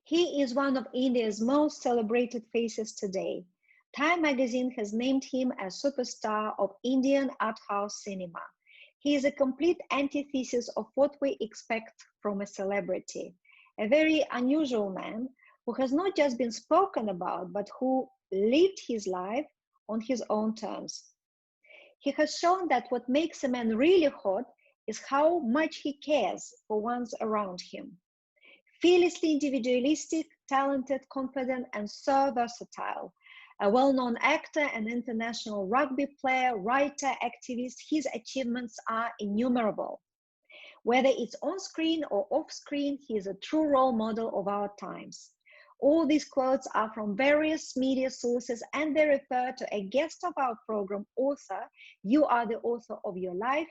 He is one of India's most celebrated faces today. Time magazine has named him a superstar of Indian Arthouse cinema. He is a complete antithesis of what we expect from a celebrity. A very unusual man who has not just been spoken about, but who lived his life on his own terms. He has shown that what makes a man really hot is how much he cares for ones around him. Fearlessly individualistic, talented, confident, and so versatile. A well-known actor and international rugby player, writer, activist, his achievements are innumerable. Whether it's on screen or off screen, he is a true role model of our times. All these quotes are from various media sources and they refer to a guest of our program, author. You are the author of your life,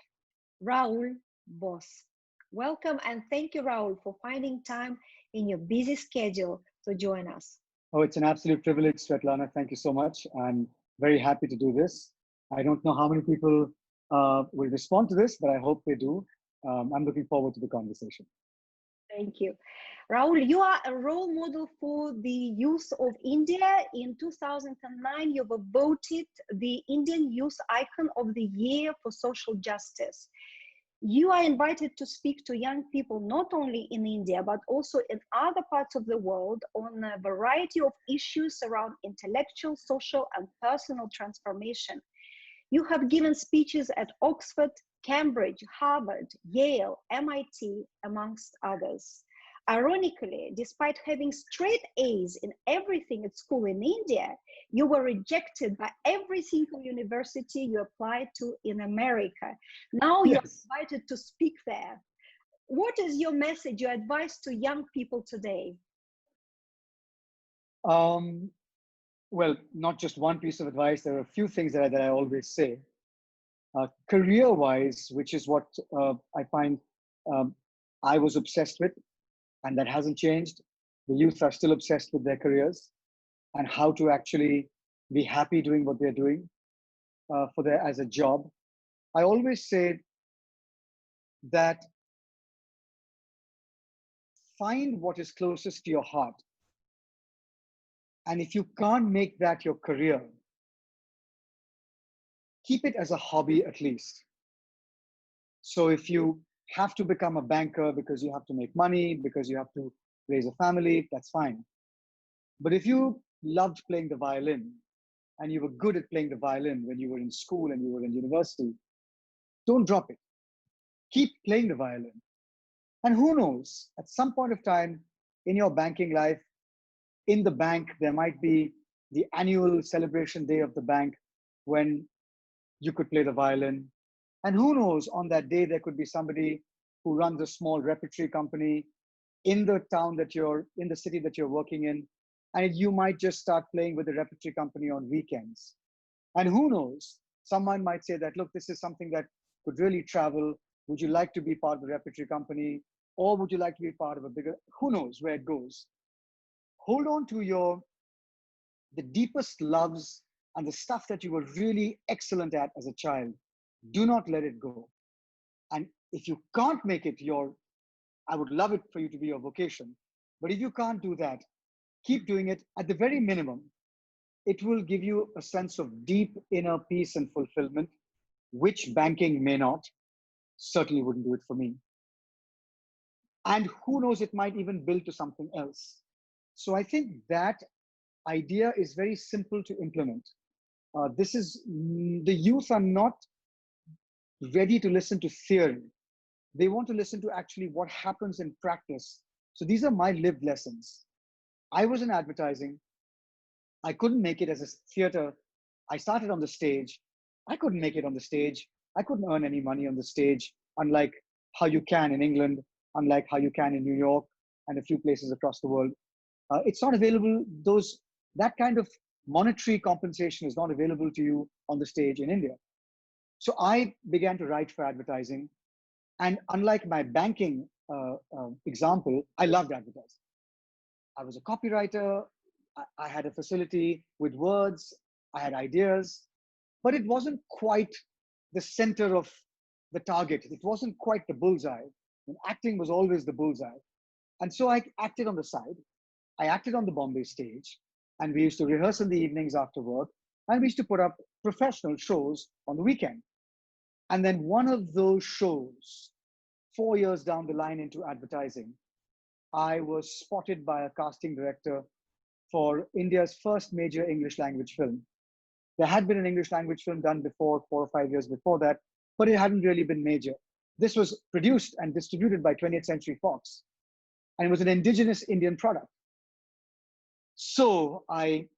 Rahul BOSE. Welcome and thank you, Rahul, for finding time in your busy schedule to join us. Oh, it's an absolute privilege, Svetlana. Thank you so much. I'm very happy to do this. I don't know how many people will respond to this, but I hope they do. I'm looking forward to the conversation. Thank you. Rahul, you are a role model for the youth of India. In 2009, you were voted the Indian Youth Icon of the Year for Social Justice. You are invited to speak to young people not only in India, but also in other parts of the world on a variety of issues around intellectual, social, and personal transformation. You have given speeches at Oxford, Cambridge, Harvard, Yale, MIT, amongst others. Ironically, despite having straight A's in everything at school in India, you were rejected by every single university you applied to in America. Now you're invited to speak there. What is your message, your advice to young people today? Well, not just one piece of advice. There are a few things that I always say. Career-wise, which is what I find I was obsessed with, and that hasn't changed. The youth are still obsessed with their careers and how to actually be happy doing what they're doing as a job. I always say that find what is closest to your heart. And if you can't make that your career, keep it as a hobby at least. So if you have to become a banker because you have to make money, because you have to raise a family, that's fine. But if you loved playing the violin and you were good at playing the violin when you were in school and you were in university, don't drop it. Keep playing the violin. And who knows, at some point of time in your banking life, in the bank, there might be the annual celebration day of the bank when you could play the violin. And who knows, on that day, there could be somebody who runs a small repertory company in the town that in the city that you're working in. And you might just start playing with the repertory company on weekends. And who knows, someone might say that, look, this is something that could really travel. Would you like to be part of the repertory company? Or would you like to be part of a bigger, who knows where it goes? Hold on to the deepest loves and the stuff that you were really excellent at as a child. Do not let it go. And if you can't make it I would love it for you to be your vocation. But if you can't do that, keep doing it. At the very minimum, it will give you a sense of deep inner peace and fulfillment, which banking may not, certainly wouldn't do it for me. And who knows, it might even build to something else. So I think that idea is very simple to implement. The youth are not ready to listen to theory. They want to listen to actually what happens in practice. So these are my lived lessons. I was in advertising. I couldn't make it as a theater. I started on the stage. I couldn't make it on the stage. I couldn't earn any money on the stage, unlike how you can in England, unlike how you can in New York and a few places across the world. It's not available. That kind of monetary compensation is not available to you on the stage in India. So I began to write for advertising. And unlike my banking example, I loved advertising. I was a copywriter. I had a facility with words. I had ideas, but it wasn't quite the center of the target. It wasn't quite the bullseye. And acting was always the bullseye. And so I acted on the side. I acted on the Bombay stage, and we used to rehearse in the evenings after work, and we used to put up professional shows on the weekend. And then one of those shows, 4 years down the line into advertising, I was spotted by a casting director for India's first major English language film. There had been an English language film done before, 4 or 5 years before that, but it hadn't really been major. This was produced and distributed by 20th Century Fox, and it was an indigenous Indian product. So I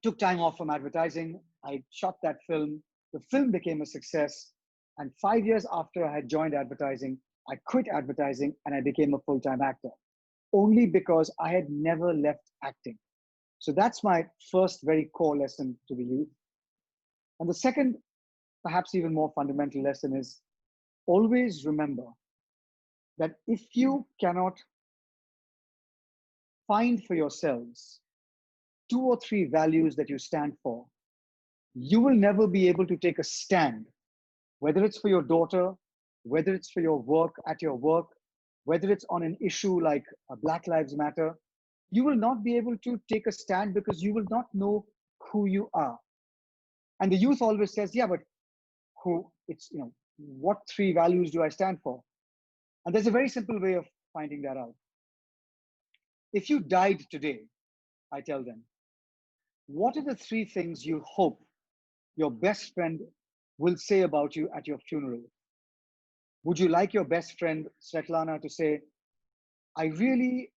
took time off from advertising. I shot that film. The film became a success. And 5 years after I had joined advertising, I quit advertising and I became a full-time actor, only because I had never left acting. So that's my first very core lesson to the youth. And the second, perhaps even more fundamental lesson is always remember that if you cannot find for yourselves 2 or 3 values that you stand for, you will never be able to take a stand, whether it's for your daughter, whether it's for your work at your work, whether it's on an issue like Black Lives Matter. You will not be able to take a stand because you will not know who you are. And the youth always says, yeah, but what 3 values do I stand for? And there's a very simple way of finding that out. If you died today, I tell them, what are the 3 things you hope your best friend will say about you at your funeral? Would you like your best friend, Svetlana, to say, I really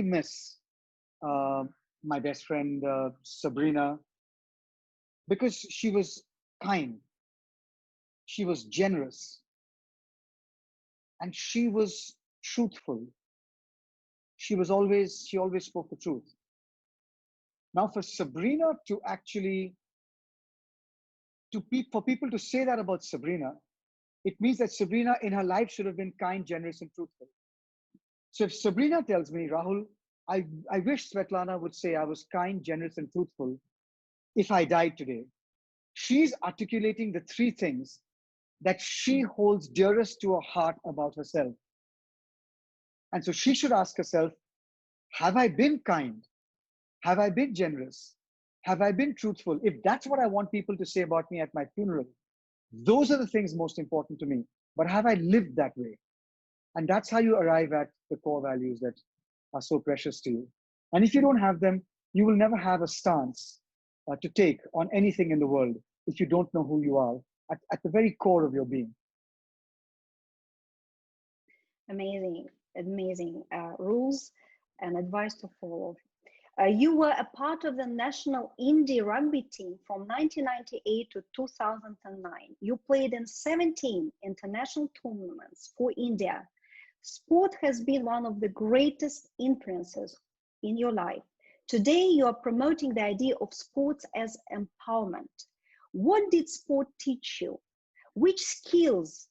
miss my best friend, Sabrina, because she was kind, she was generous, and she was truthful. She always spoke the truth. Now for Sabrina to actually, for people to say that about Sabrina, it means that Sabrina in her life should have been kind, generous, and truthful. So if Sabrina tells me, Rahul, I wish Svetlana would say I was kind, generous, and truthful if I died today, she's articulating the 3 things that she holds dearest to her heart about herself. And so she should ask herself, have I been kind? Have I been generous? Have I been truthful? If that's what I want people to say about me at my funeral, those are the things most important to me. But have I lived that way? And that's how you arrive at the core values that are so precious to you. And if you don't have them, you will never have a stance to take on anything in the world if you don't know who you are at the very core of your being. Amazing, amazing rules and advice to follow. You were a part of the national Indy rugby team from 1998 to 2009. You played in 17 international tournaments for India. Sport has been one of the greatest influences in your life. Today, you are promoting the idea of sports as empowerment. What did sport teach you? Which skills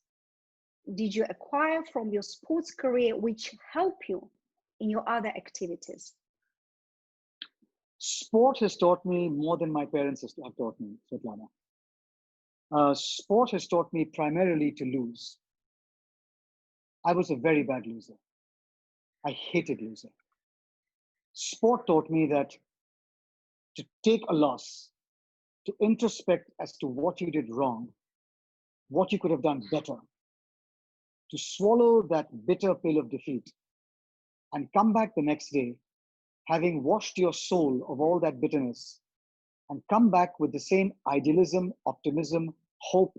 did you acquire from your sports career which help you in your other activities? Sport has taught me more than my parents have taught me, Svetlana. Sport has taught me primarily to lose. I was a very bad loser. I hated losing. Sport taught me that to take a loss, to introspect as to what you did wrong, what you could have done better, to swallow that bitter pill of defeat and come back the next day, having washed your soul of all that bitterness, and come back with the same idealism, optimism, hope,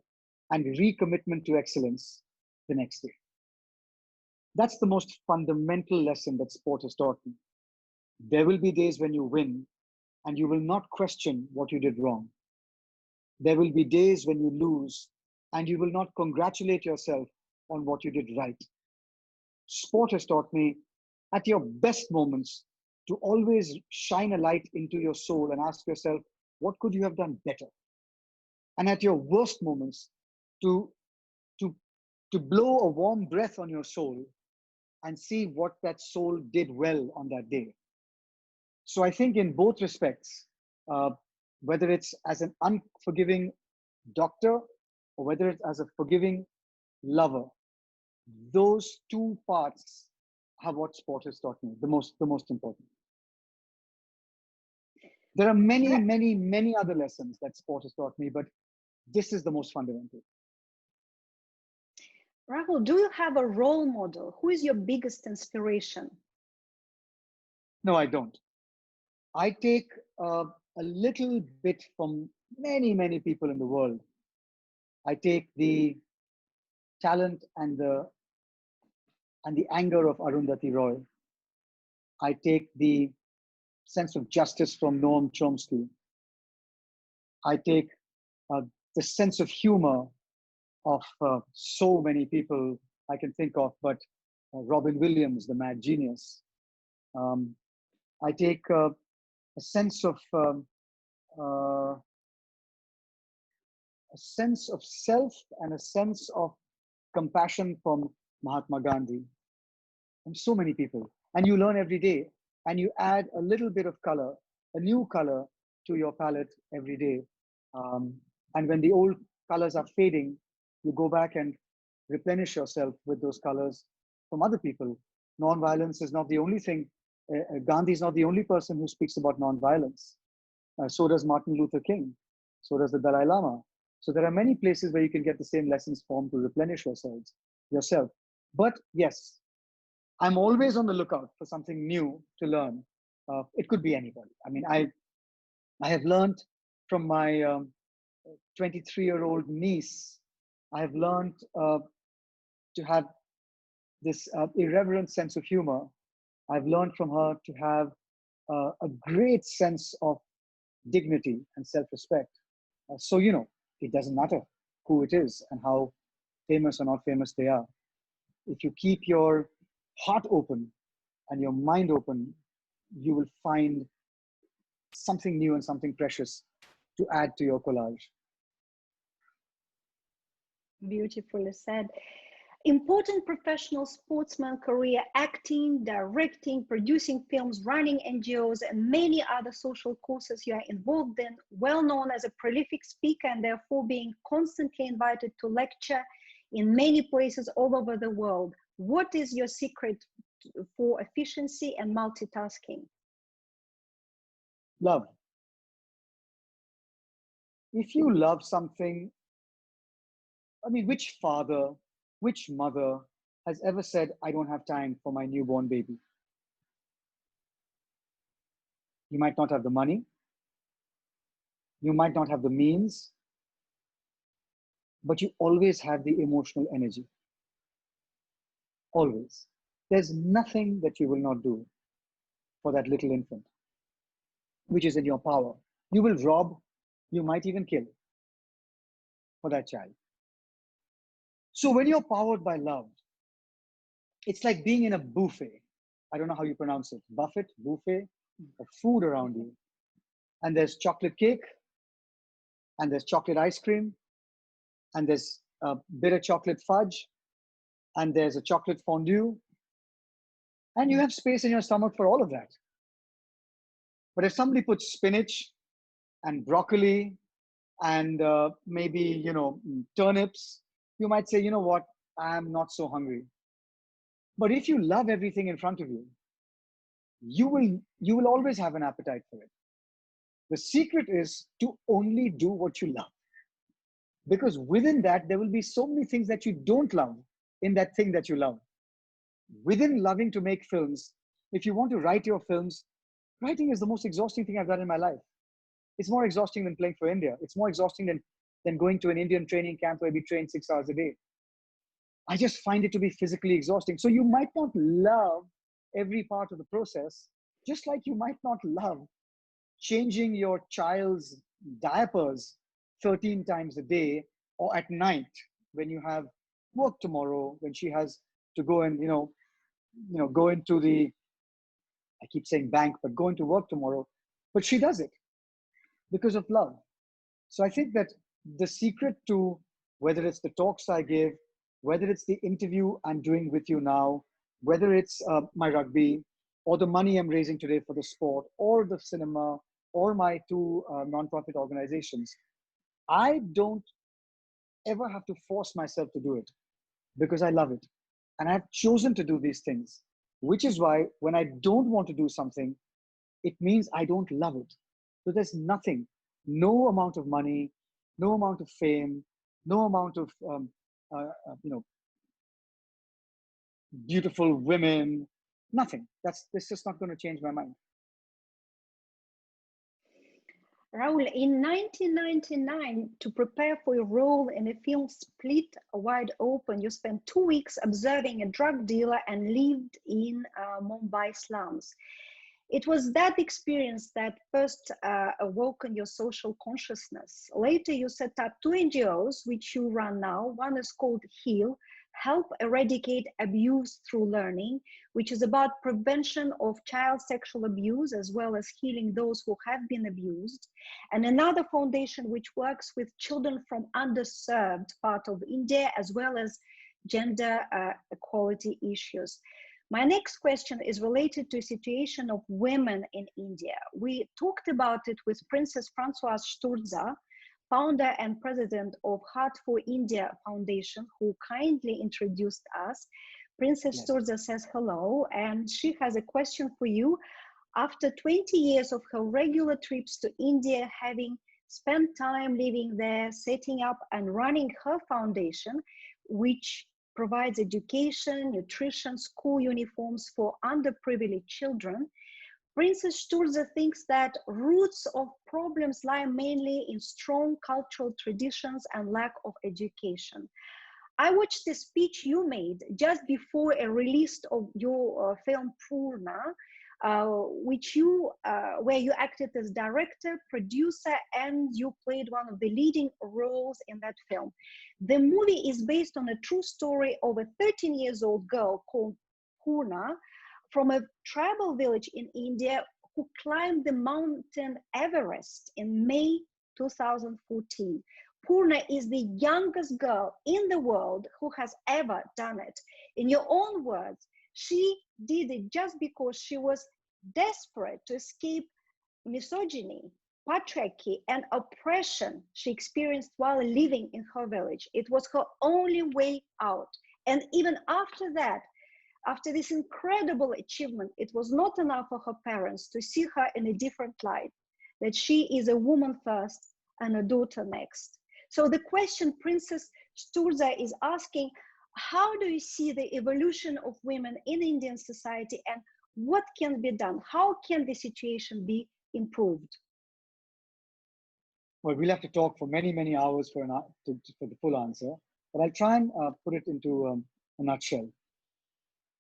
and recommitment to excellence the next day. That's the most fundamental lesson that sport has taught me. There will be days when you win and you will not question what you did wrong. There will be days when you lose and you will not congratulate yourself on what you did right. Sport has taught me at your best moments to always shine a light into your soul and ask yourself, what could you have done better? And at your worst moments, to blow a warm breath on your soul and see what that soul did well on that day. So I think in both respects, whether it's as an unforgiving doctor or whether it's as a forgiving lover, those 2 parts what sport has taught me, the most important. There are many, Ra- many, many other lessons that sport has taught me, but this is the most fundamental. Rahul, do you have a role model? Who is your biggest inspiration? No, I don't. I take a little bit from many, many people in the world. I take the talent and the anger of Arundhati Roy. I take the sense of justice from Noam Chomsky. I take uh, the sense of humor of so many people I can think of, but Robin Williams, the mad genius. Um, I take a sense of uh, a sense of self and a sense of compassion from Mahatma Gandhi, and so many people. And you learn every day, and you add a little bit of color, a new color to your palette every day. And when the old colors are fading, you go back and replenish yourself with those colors from other people. Non-violence is not the only thing. Gandhi is not the only person who speaks about non-violence. So does Martin Luther King. So does the Dalai Lama. So there are many places where you can get the same lessons formed to replenish yourself. But yes, I'm always on the lookout for something new to learn. It could be anybody. I mean, I have learned from my 23-year-old niece. I have learned to have this irreverent sense of humor. I've learned from her to have a great sense of dignity and self-respect. So, it doesn't matter who it is and how famous or not famous they are. If you keep your heart open and your mind open, you will find something new and something precious to add to your collage. Beautifully said. Important professional sportsman career, acting, directing, producing films, running NGOs, and many other social causes you are involved in, well known as a prolific speaker and therefore being constantly invited to lecture in many places all over the world. What is your secret for efficiency and multitasking? Love. If you love something, I mean, which father, which mother has ever said, I don't have time for my newborn baby? You might not have the money. You might not have the means, but you always have the emotional energy. Always. There's nothing that you will not do for that little infant, which is in your power. You will rob, you might even kill for that child. So when you're powered by love, it's like being in a buffet. I don't know how you pronounce it. Buffet, buffet of food around you. And there's chocolate cake, and there's chocolate ice cream, and there's bitter chocolate fudge, and there's a chocolate fondue. And you have space in your stomach for all of that. But if somebody puts spinach and broccoli and maybe, turnips, you might say, you know what, I'm not so hungry. But if you love everything in front of you, you will always have an appetite for it. The secret is to only do what you love. Because within that, there will be so many things that you don't love in that thing that you love. Within loving to make films, if you want to write your films, writing is the most exhausting thing I've done in my life. It's more exhausting than playing for India. It's more exhausting than going to an Indian training camp where we train 6 hours a day. I just find it to be physically exhausting. So you might not love every part of the process, just like you might not love changing your child's diapers 13 times a day or at night when you have work tomorrow, when she has to go and, go into the, I keep saying bank, but go into work tomorrow. But she does it because of love. So I think that the secret to whether it's the talks I give, whether it's the interview I'm doing with you now, whether it's my rugby or the money I'm raising today for the sport or the cinema or my two nonprofit organizations, I don't ever have to force myself to do it because I love it. And I've chosen to do these things. which is why when I don't want to do something, it means I don't love it. So there's nothing, no amount of money, no amount of fame, no amount of you know, beautiful women, nothing. That's just not going to change my mind. Rahul, in 1999, to prepare for your role in the film Split Wide Open, you spent 2 weeks observing a drug dealer and lived in Mumbai slums. It was that experience that first awoken your social consciousness. Later, you set up 2 NGOs, which you run now. One is called Yale, Help Eradicate Abuse Through Learning, which is about prevention of child sexual abuse, as well as healing those who have been abused. And another foundation which works with children from underserved part of India, as well as gender equality issues. My next question is related to the situation of women in India. We talked about it with Princess Françoise Sturza, founder and president of Heart for India Foundation, who kindly introduced us. Princess Yes. Sturza says hello, and she has a question for you. After 20 years of her regular trips to India, having spent time living there, setting up and running her foundation, which provides education, nutrition, school uniforms for underprivileged children, Princess Sturza thinks that roots of problems lie mainly in strong cultural traditions and lack of education. I watched the speech you made just before a release of your film Poorna, where you acted as director, producer, and you played one of the leading roles in that film. The movie is based on a true story of a 13-year-old girl called Poorna from a tribal village in India who climbed the mountain Everest in May 2014. Poorna is the youngest girl in the world who has ever done it. In your own words, she did it just because she was desperate to escape misogyny, patriarchy, and oppression she experienced while living in her village. It was her only way out. And even after that, after this incredible achievement, it was not enough for her parents to see her in a different light, that she is a woman first and a daughter next. So the question Princess Sturza is asking, how do you see the evolution of women in Indian society and what can be done? How can the situation be improved? Well, we'll have to talk for many, many hours for the full answer, but I'll try and put it into a nutshell.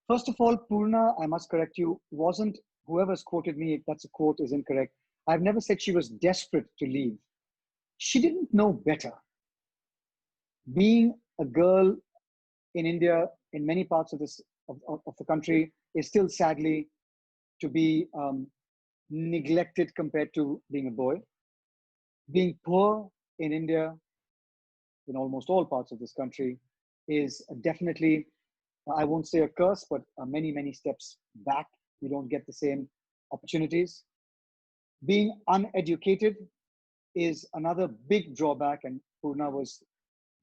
First of all, Poorna, I must correct you, wasn't, whoever's quoted me, if that's a quote, is incorrect. I've never said she was desperate to leave. She didn't know better. Being a girl in India, in many parts of the country, is still sadly to be neglected compared to being a boy. Being poor in India, in almost all parts of this country, is definitely, I won't say a curse, but many, many steps back. You don't get the same opportunities. Being uneducated is another big drawback, and Poorna was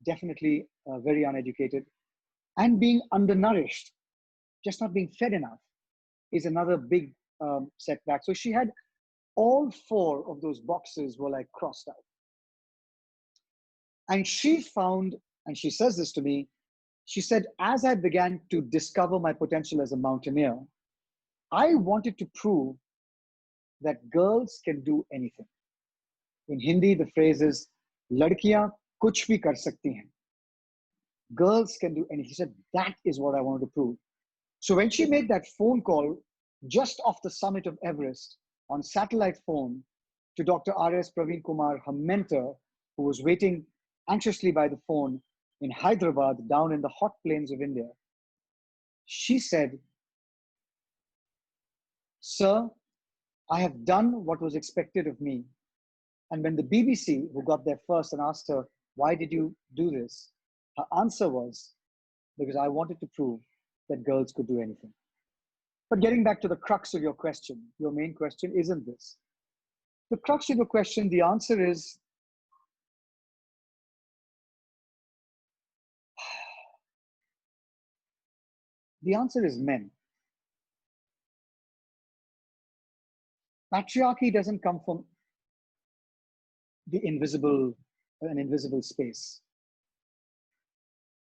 definitely very uneducated. And being undernourished, just not being fed enough, is another big setback. So she had all 4 of those boxes were like crossed out. And she found, and she says this to me, she said, as I began to discover my potential as a mountaineer, I wanted to prove that girls can do anything. In Hindi, the phrase is, ladkiyan kuch bhi kar sakti hain. Girls can do anything. She said, that is what I wanted to prove. So when she made that phone call just off the summit of Everest on satellite phone to Dr. R.S. Praveen Kumar, her mentor, who was waiting anxiously by the phone in Hyderabad, down in the hot plains of India, she said, sir, I have done what was expected of me. And when the BBC, who got there first and asked her, why did you do this? Her answer was, because I wanted to prove that girls could do anything. But getting back to the crux of your question, your main question isn't this. The crux of your question, the answer is, men. Patriarchy doesn't come from an invisible space.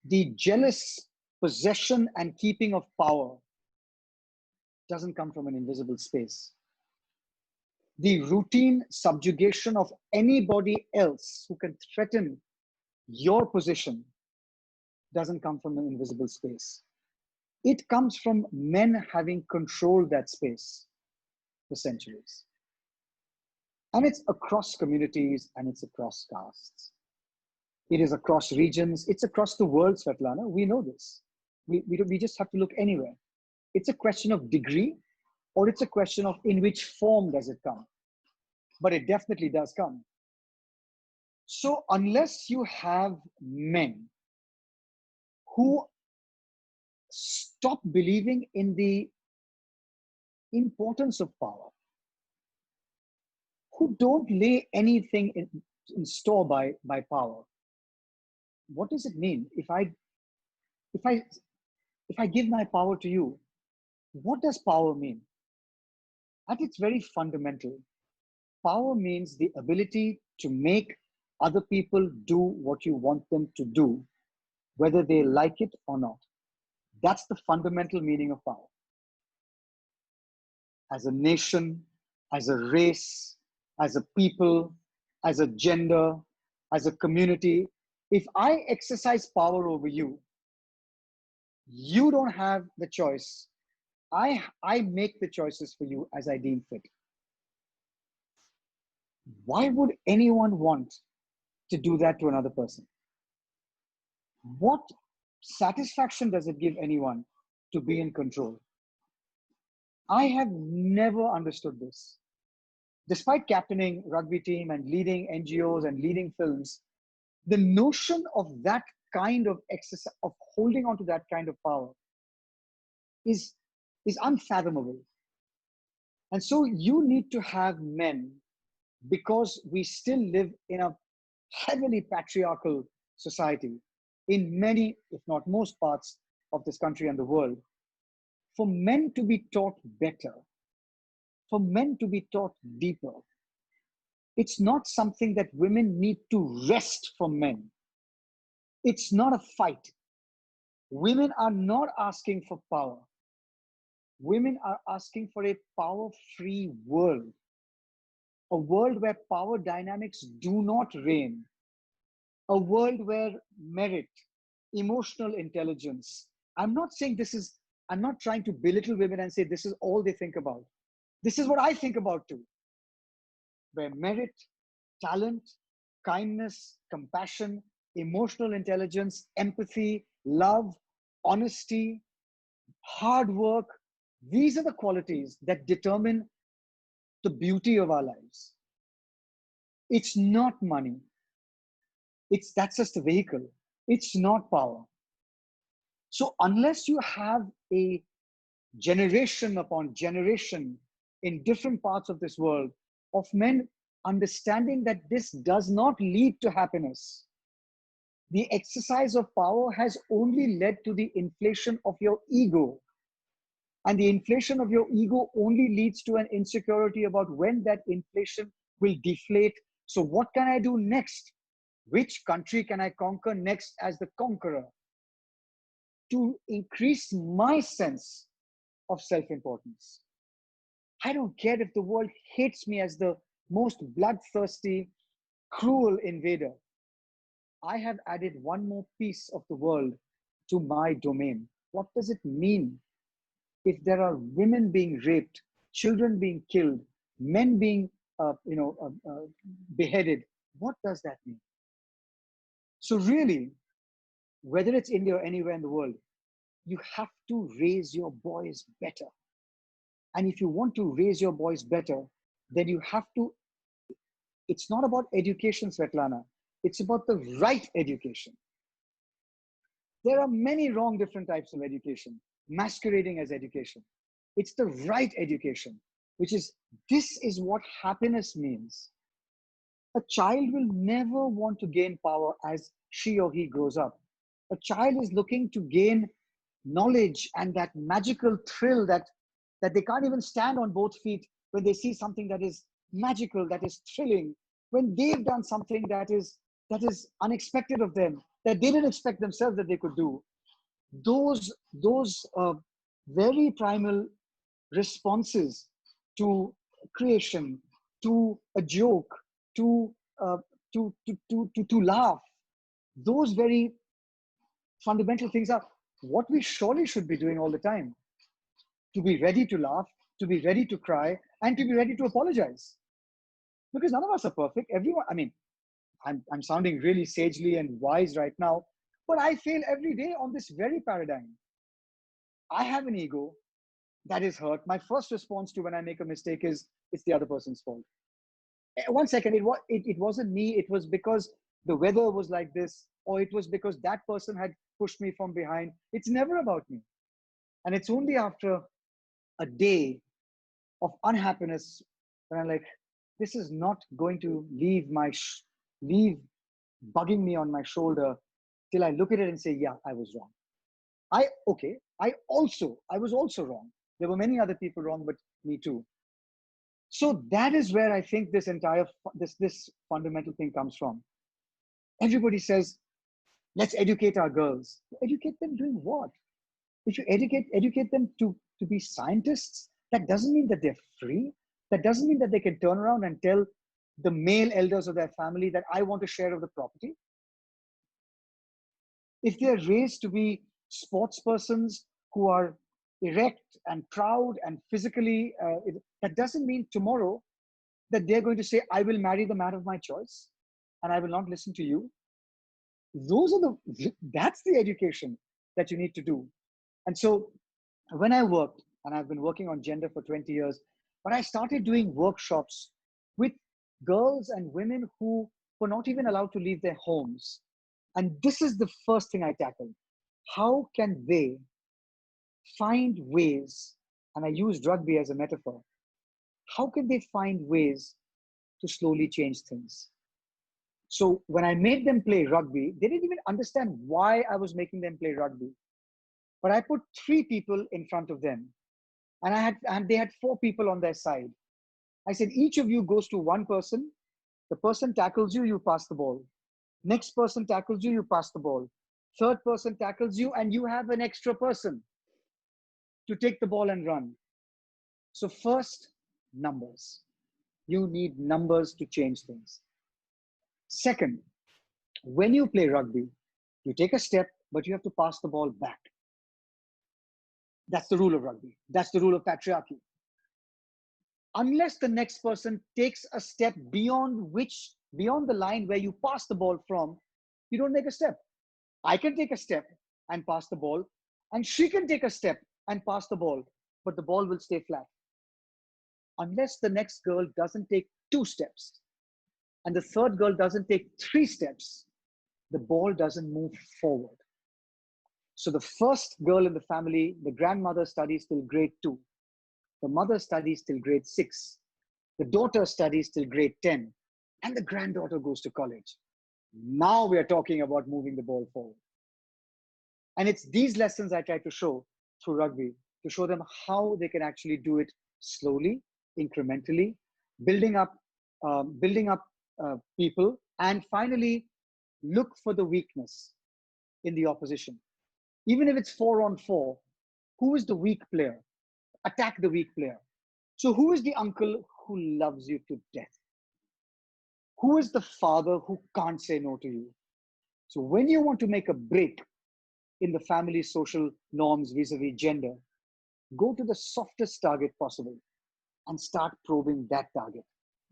The jealous possession and keeping of power doesn't come from an invisible space. The routine subjugation of anybody else who can threaten your position doesn't come from an invisible space. It comes from men having controlled that space for centuries. And it's across communities and it's across castes. It is across regions. It's across the world, Svetlana. We know this. We just have to look anywhere. It's a question of degree, or it's a question of in which form does it come. But it definitely does come. So unless you have men who stop believing in the importance of power, who don't lay anything in store by power, what does it mean? If I give my power to you, what does power mean? At its very fundamental, power means the ability to make other people do what you want them to do, whether they like it or not. That's the fundamental meaning of power. As a nation, as a race, as a people, as a gender, as a community, if I exercise power over you, you don't have the choice. I make the choices for you as I deem fit. Why would anyone want to do that to another person? What satisfaction does it give anyone to be in control? I have never understood this. Despite captaining rugby team and leading NGOs and leading films, the notion of that kind of exercise, of holding on to that kind of power is unfathomable. And so you need to have men, because we still live in a heavily patriarchal society in many, if not most parts of this country and the world, for men to be taught better, for men to be taught deeper. It's not something that women need to wrest from men. It's not a fight. Women are not asking for power. Women are asking for a power-free world, a world where power dynamics do not reign, a world where merit, emotional intelligence, I'm not trying to belittle women and say this is all they think about. This is what I think about too. Where merit, talent, kindness, compassion, emotional intelligence, empathy, love, honesty, hard work, these are the qualities that determine the beauty of our lives. It's not money. That's just a vehicle. It's not power. So unless you have a generation upon generation in different parts of this world of men understanding that this does not lead to happiness, the exercise of power has only led to the inflation of your ego. And the inflation of your ego only leads to an insecurity about when that inflation will deflate. So what can I do next? Which country can I conquer next as the conqueror? To increase my sense of self-importance. I don't care if the world hates me as the most bloodthirsty, cruel invader. I have added one more piece of the world to my domain. What does it mean if there are women being raped, children being killed, men being beheaded? What does that mean? So really, whether it's India or anywhere in the world, you have to raise your boys better. And if you want to raise your boys better, then you have to, it's not about education, Svetlana. It's about the right education. There are many wrong different types of education, masquerading as education. It's the right education, which is, this is what happiness means. A child will never want to gain power as she or he grows up. A child is looking to gain knowledge and that magical thrill that they can't even stand on both feet when they see something that is magical, that is thrilling, when they've done something that is unexpected of them, that they didn't expect themselves that they could do, those very primal responses to creation, to a joke, to uh, to laugh, those very fundamental things are what we surely should be doing all the time. To be ready to laugh, to be ready to cry, and to be ready to apologize. Because none of us are perfect. Everyone, I mean, I'm sounding really sagely and wise right now, but I fail every day on this very paradigm. I have an ego that is hurt. My first response to when I make a mistake is it's the other person's fault. 1 second, it wasn't me. It was because the weather was like this, or it was because that person had pushed me from behind. It's never about me. And it's only after a day of unhappiness when I'm like, this is not going to leave bugging me on my shoulder till I look at it and say, yeah, I was wrong. I was also wrong. There were many other people wrong, but me too. So that is where I think this entire this fundamental thing comes from. Everybody says, let's educate our girls. Educate them doing what? If you educate them to be scientists, that doesn't mean that they're free. That doesn't mean that they can turn around and tell the male elders of their family that I want a share of the property. If they're raised to be sports persons who are erect and proud and physically, that doesn't mean tomorrow that they're going to say, I will marry the man of my choice and I will not listen to you. That's the education that you need to do. And so when I worked, and I've been working on gender for 20 years, but I started doing workshops with girls and women who were not even allowed to leave their homes. And this is the first thing I tackled. How can they find ways, and I used rugby as a metaphor, how can they find ways to slowly change things? So when I made them play rugby, they didn't even understand why I was making them play rugby. But I put 3 people in front of them, and they had 4 people on their side. I said, each of you goes to one person. The person tackles you, you pass the ball. Next person tackles you, you pass the ball. Third person tackles you, and you have an extra person to take the ball and run. So first, numbers. You need numbers to change things. Second, when you play rugby, you take a step, but you have to pass the ball back. That's the rule of rugby. That's the rule of patriarchy. Unless the next person takes a step beyond the line where you pass the ball from, you don't make a step. I can take a step and pass the ball, and she can take a step and pass the ball, but the ball will stay flat. Unless the next girl doesn't take 2 steps, and the third girl doesn't take 3 steps, the ball doesn't move forward. So the first girl in the family, the grandmother studies till grade 2. The mother studies till grade 6. The daughter studies till grade 10. And the granddaughter goes to college. Now we are talking about moving the ball forward. And it's these lessons I try to show through rugby, to show them how they can actually do it slowly, incrementally, building up people, and finally look for the weakness in the opposition. Even if it's 4-on-4, who is the weak player? Attack the weak player. So who is the uncle who loves you to death? Who is the father who can't say no to you? So when you want to make a break in the family social norms vis-a-vis gender, go to the softest target possible and start probing that target.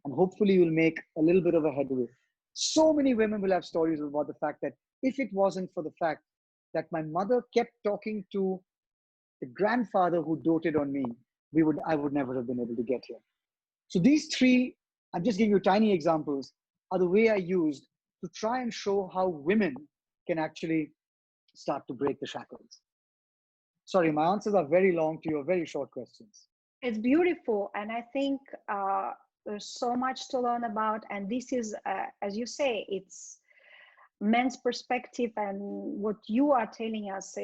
And hopefully you'll make a little bit of a headway. So many women will have stories about the fact that if it wasn't for the fact that my mother kept talking to the grandfather who doted on me, I would never have been able to get here. So these 3, I'm just giving you tiny examples, are the way I used to try and show how women can actually start to break the shackles. Sorry, my answers are very long to your very short questions. It's beautiful. And I think there's so much to learn about. And this is, as you say, it's men's perspective, and what you are telling us,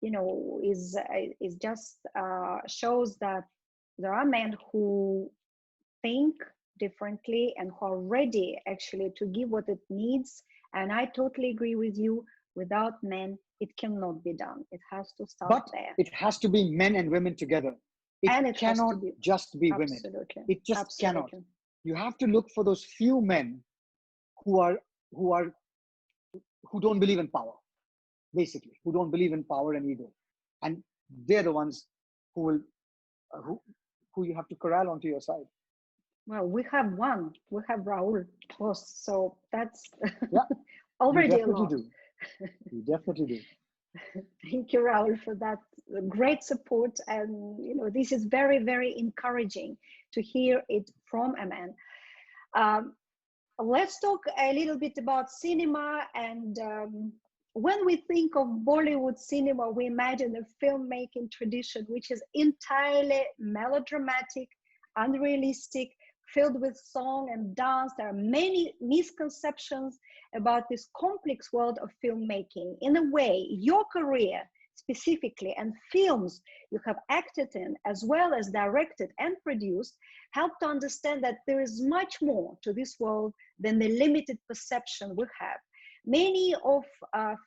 is just shows that there are men who think differently and who are ready actually to give what it needs. And I totally agree with you. Without men, it cannot be done. It has to start But there. it has to be men and women together. And it has cannot to be just be women. absolutely. It just Absolutely. cannot. You have to look for those few men who don't believe in power, basically, who don't believe in power and ego, and they're the ones who will who you have to corral onto your side. Well, we have one. We have Rahul BOSE, so that's Yeah, already a definitely lot. do. You definitely do. Thank you, Rahul, for that great support. And this is very, very encouraging to hear it from a man. Let's talk a little bit about cinema. And when we think of Bollywood cinema, we imagine a filmmaking tradition which is entirely melodramatic, unrealistic, filled with song and dance. There are many misconceptions about this complex world of filmmaking. In a way, your career specifically and films you have acted in, as well as directed and produced, help to understand that there is much more to this world than the limited perception we have. Many of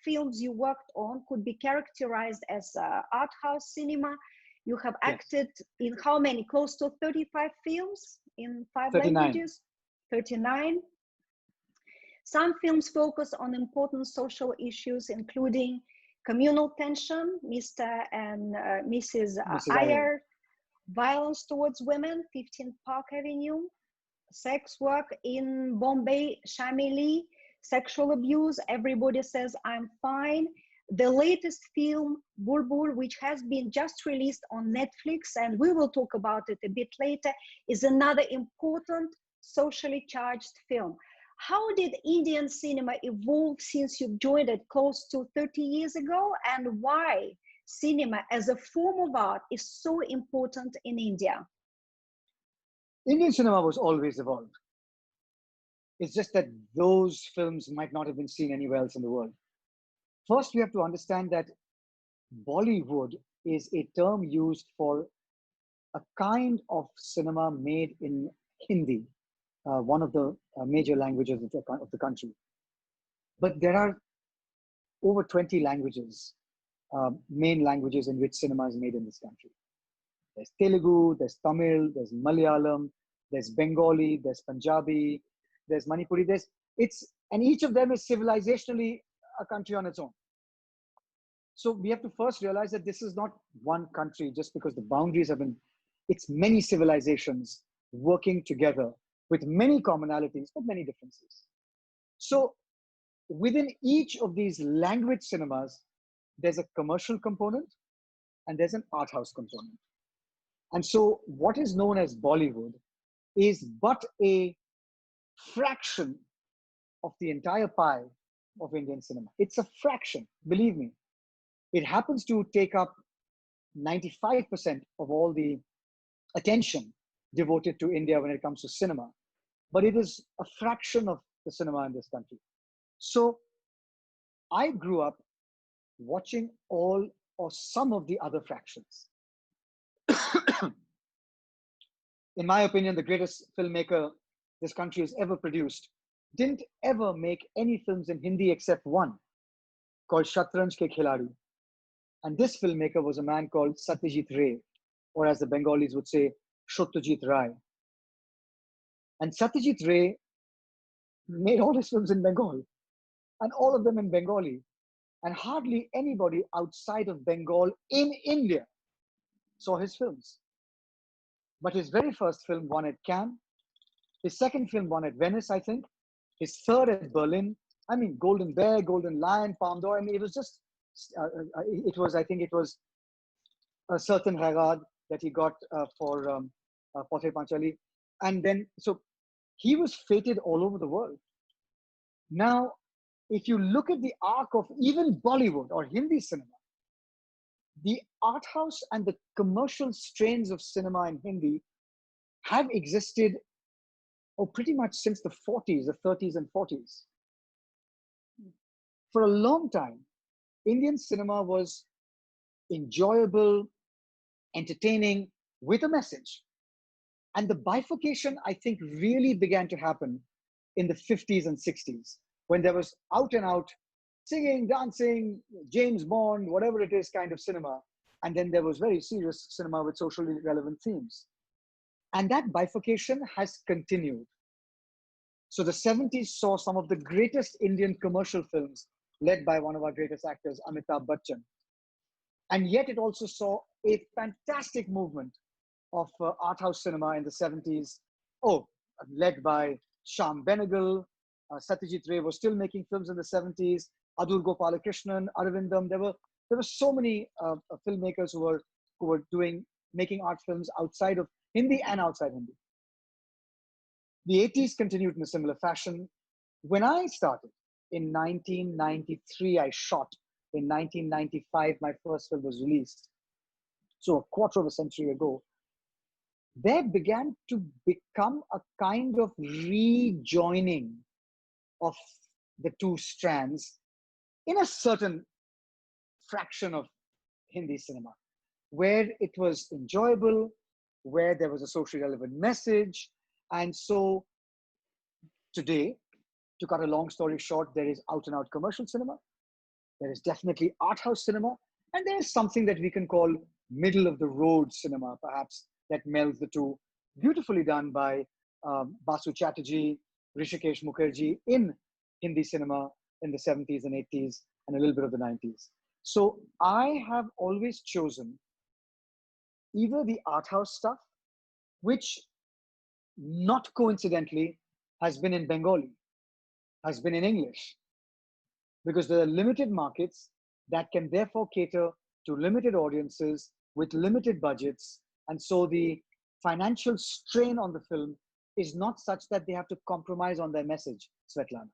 films you worked on could be characterized as art house cinema. You have acted in how many? Close to 35 films in 5 languages? 39. Some films focus on important social issues, including communal tension, Mr. and Mrs. Iyer, violence towards women, 15 Park Avenue, sex work in Bombay, Shamili, sexual abuse, Everybody Says I'm Fine. The latest film, Bulbbul, which has been just released on Netflix, and we will talk about it a bit later, is another important socially charged film. How did Indian cinema evolve since you joined it close to 30 years ago, and why cinema as a form of art is so important in India? Indian cinema was always evolved. It's just that those films might not have been seen anywhere else in the world. First, we have to understand that Bollywood is a term used for a kind of cinema made in Hindi, one of the major languages of the country. But there are over 20 languages, main languages in which cinema is made in this country. There's Telugu, there's Tamil, there's Malayalam, there's Bengali, there's Punjabi, there's Manipuri, and each of them is civilizationally a country on its own. So we have to first realize that this is not one country just because the boundaries have been, it's many civilizations working together with many commonalities, but many differences. So within each of these language cinemas, there's a commercial component and there's an art house component. And so what is known as Bollywood is but a fraction of the entire pie of Indian cinema. It's a fraction, believe me. It happens to take up 95% of all the attention devoted to India when it comes to cinema, but it is a fraction of the cinema in this country. So I grew up watching all or some of the other fractions. In my opinion, the greatest filmmaker this country has ever produced didn't ever make any films in Hindi except one, called Shatranj Ke Khiladi. And this filmmaker was a man called Satyajit Ray, or as the Bengalis would say, Satyajit Ray. And Satyajit Ray made all his films in Bengal, and all of them in Bengali. And hardly anybody outside of Bengal in India saw his films. But his very first film won at Cannes. His second film won at Venice, I think. His third at Berlin. I mean, Golden Bear, Golden Lion, Palme d'Or. I mean, it was just, I think it was a certain regard that he got for Pothe Panchali. And then, so he was feted all over the world. Now, if you look at the arc of even Bollywood or Hindi cinema, the art house and the commercial strains of cinema in Hindi have existed pretty much since the 40s, the 30s and 40s. For a long time, Indian cinema was enjoyable, entertaining, with a message. And the bifurcation, I think, really began to happen in the 50s and 60s, when there was out and out singing, dancing, James Bond, whatever it is kind of cinema. And then there was very serious cinema with socially relevant themes. And that bifurcation has continued. So the 70s saw some of the greatest Indian commercial films led by one of our greatest actors, Amitabh Bachchan. And yet it also saw a fantastic movement of art house cinema in the 70s. Oh, led by Shyam Benegal. Satyajit Ray was still making films in the 70s. Adul Gopalakrishnan, Arvindam. There were so many filmmakers who were making art films outside of Hindi and outside Hindi. The 80s continued in a similar fashion. When I started in 1993, I shot. In 1995, my first film was released. So a quarter of a century ago, there began to become a kind of rejoining of the two strands in a certain fraction of Hindi cinema, where it was enjoyable, where there was a socially relevant message. And so today, to cut a long story short, there is out and out commercial cinema. There is definitely art house cinema. And there is something that we can call middle of the road cinema, perhaps, that melds the two, beautifully done by Basu Chatterjee, Rishikesh Mukherjee in Hindi cinema in the 70s and 80s and a little bit of the 90s. So I have always chosen either the art house stuff, which not coincidentally has been in Bengali, has been in English, because there are limited markets that can therefore cater to limited audiences with limited budgets. And so the financial strain on the film is not such that they have to compromise on their message, Svetlana.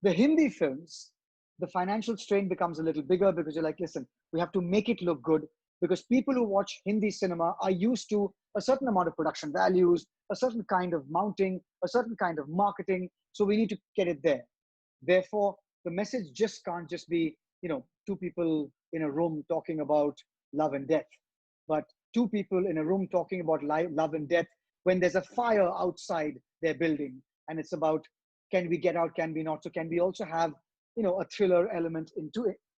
The Hindi films, the financial strain becomes a little bigger because you're like, listen, we have to make it look good, because people who watch Hindi cinema are used to a certain amount of production values, a certain kind of mounting, a certain kind of marketing. So we need to get it there. Therefore, the message just can't just be, two people in a room talking about love and death, but two people in a room talking about love and death when there's a fire outside their building. And it's about, can we get out, can we not? So can we also have, a thriller element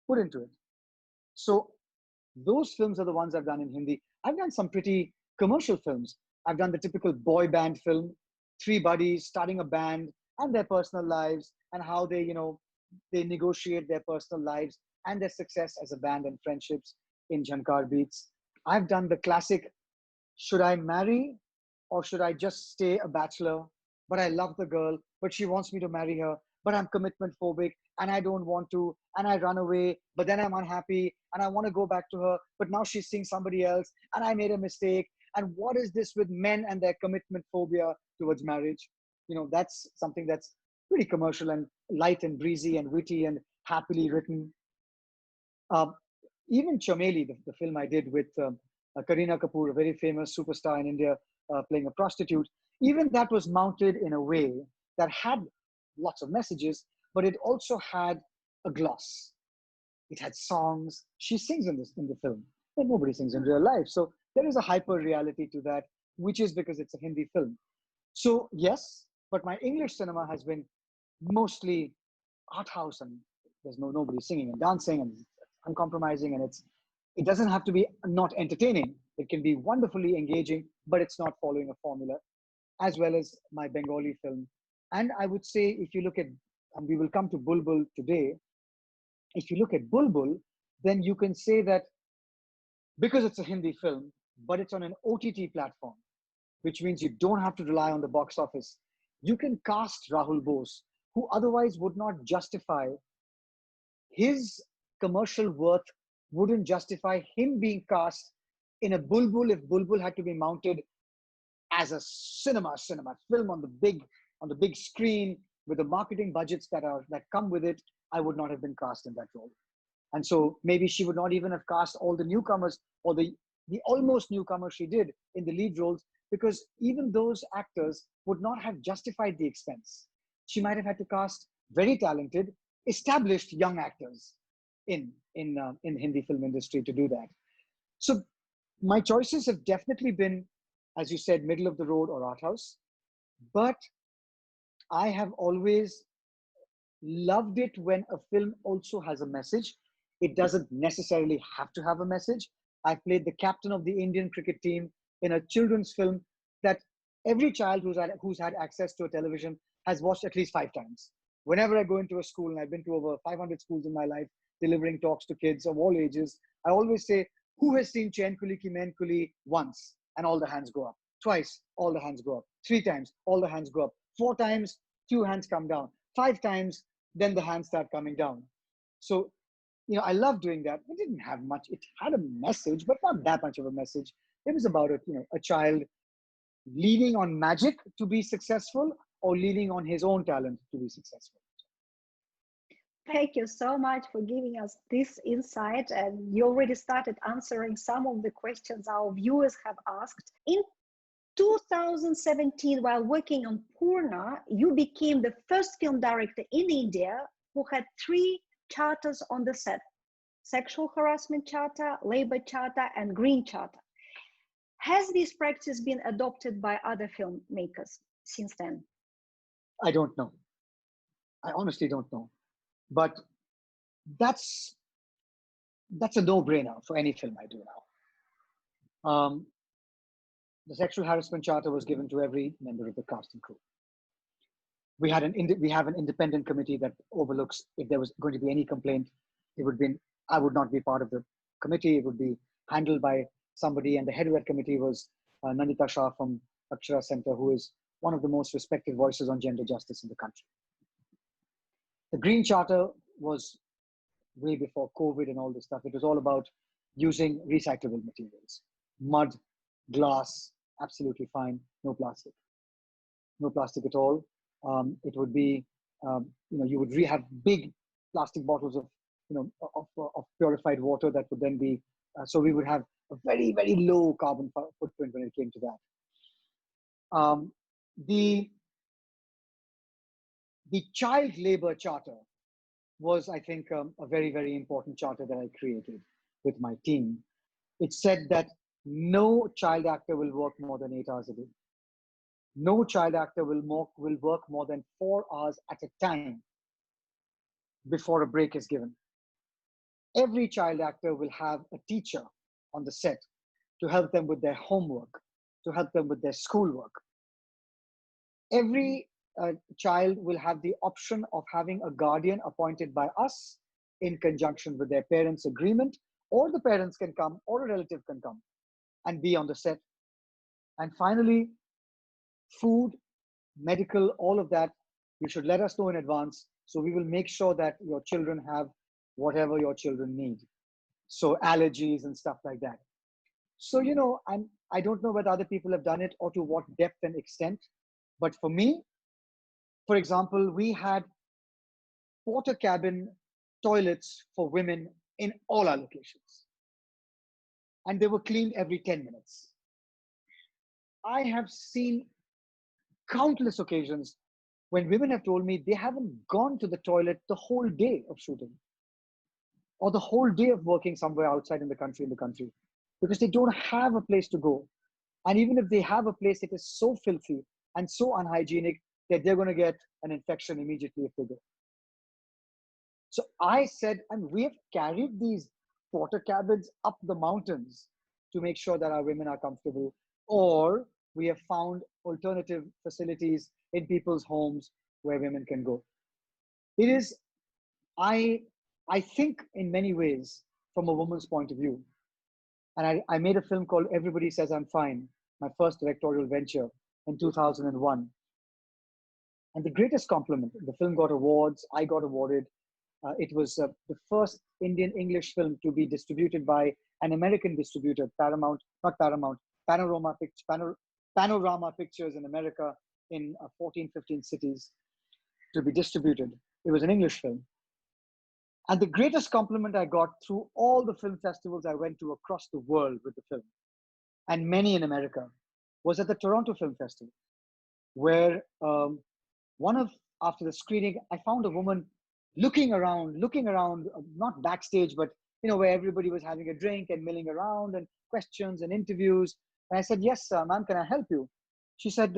put into it? So those films are the ones I've done in Hindi. I've done some pretty commercial films. I've done the typical boy band film, three buddies starting a band and their personal lives and how they, they negotiate their personal lives and their success as a band and friendships in Jhankar Beats. I've done the classic, should I marry or should I just stay a bachelor? But I love the girl, but she wants me to marry her, but I'm commitment phobic and I don't want to, and I run away, but then I'm unhappy and I want to go back to her, but now she's seeing somebody else and I made a mistake. And what is this with men and their commitment phobia towards marriage? That's something that's pretty commercial and light and breezy and witty and happily written. Even Chameli, the film I did with Kareena Kapoor, a very famous superstar in India, playing a prostitute, even that was mounted in a way that had lots of messages, but it also had a gloss. It had songs. She sings in the film, but nobody sings in real life. So there is a hyper reality to that, which is because it's a Hindi film. So yes, but my English cinema has been mostly art house, and there's nobody singing and dancing and uncompromising, and it doesn't have to be not entertaining. It can be wonderfully engaging, but it's not following a formula, as well as my Bengali film. And I would say, if you look at, and we will come to Bulbbul today, if you look at Bulbbul, then you can say that because it's a Hindi film, but it's on an OTT platform, which means you don't have to rely on the box office. You can cast Rahul BOSE, who otherwise would not justify his commercial worth, wouldn't justify him being cast in a Bulbbul if Bulbbul had to be mounted as a cinema film on the big screen with the marketing budgets that come with it. I would not have been cast in that role. And so maybe she would not even have cast all the newcomers or the almost newcomers she did in the lead roles, because even those actors would not have justified the expense. She might have had to cast very talented, established young actors in Hindi film industry to do that. So my choices have definitely been, as you said, middle of the road or art house. But I have always loved it when a film also has a message. It doesn't necessarily have to have a message. I played the captain of the Indian cricket team in a children's film that every child who's had access to a television has watched at least 5 times. Whenever I go into a school, and I've been to over 500 schools in my life, delivering talks to kids of all ages, I always say, who has seen Chain Kuli Ki Main Kuli once? And all the hands go up. Twice, all the hands go up. 3 times, all the hands go up. 4 times, few hands come down. 5 times, then the hands start coming down. So, I love doing that. It didn't have much. It had a message, but not that much of a message. It was about a child leaning on magic to be successful or leaning on his own talent to be successful. Thank you so much for giving us this insight. And you already started answering some of the questions our viewers have asked. In 2017, while working on Poorna, you became the first film director in India who had 3 charters on the set: sexual harassment charter, labor charter, and green charter. Has this practice been adopted by other filmmakers since then? I don't know. I honestly don't know. But that's a no-brainer for any film I do now. The sexual harassment charter was given to every member of the cast and crew. We have an independent committee that overlooks if there was going to be any complaint. I would not be part of the committee. It would be handled by somebody, and the head of that committee was Nandita Shah from Akshara Center, who is one of the most respected voices on gender justice in the country. The Green Charter was way before COVID and all this stuff. It was all about using recyclable materials. Mud, glass, absolutely fine. No plastic. No plastic at all. It would be, you would have big plastic bottles of, of purified water that would then be, so we would have a very, very low carbon footprint when it came to that. The child labor charter was, I think, a very, very important charter that I created with my team. It said that no child actor will work more than 8 hours a day. No child actor will work more than 4 hours at a time before a break is given. Every child actor will have a teacher on the set to help them with their homework, to help them with their schoolwork. Every child will have the option of having a guardian appointed by us in conjunction with their parents' agreement, or the parents can come, or a relative can come and be on the set. And finally, food, medical, all of that, you should let us know in advance, so we will make sure that your children have whatever your children need. So allergies and stuff like that. So, I don't know whether other people have done it or to what depth and extent, but for me, for example, we had porter cabin toilets for women in all our locations, and they were cleaned every 10 minutes. I have seen countless occasions when women have told me they haven't gone to the toilet the whole day of shooting or the whole day of working somewhere outside in the country, because they don't have a place to go. And even if they have a place, it is so filthy and so unhygienic that they're going to get an infection immediately if they go. So I said, and we have carried these porter cabins up the mountains to make sure that our women are comfortable, or we have found alternative facilities in people's homes where women can go. It is, I think in many ways, from a woman's point of view. And I made a film called Everybody Says I'm Fine, my first directorial venture in 2001. And the greatest compliment, the film got awards, I got awarded. It was the first Indian English film to be distributed by an American distributor, Panorama Pictures in America, in 14, 15 cities to be distributed. It was an English film. And the greatest compliment I got through all the film festivals I went to across the world with the film, and many in America, was at the Toronto Film Festival, where after the screening, I found a woman looking around, not backstage, but where everybody was having a drink and milling around and questions and interviews. And I said, yes, ma'am, can I help you? She said,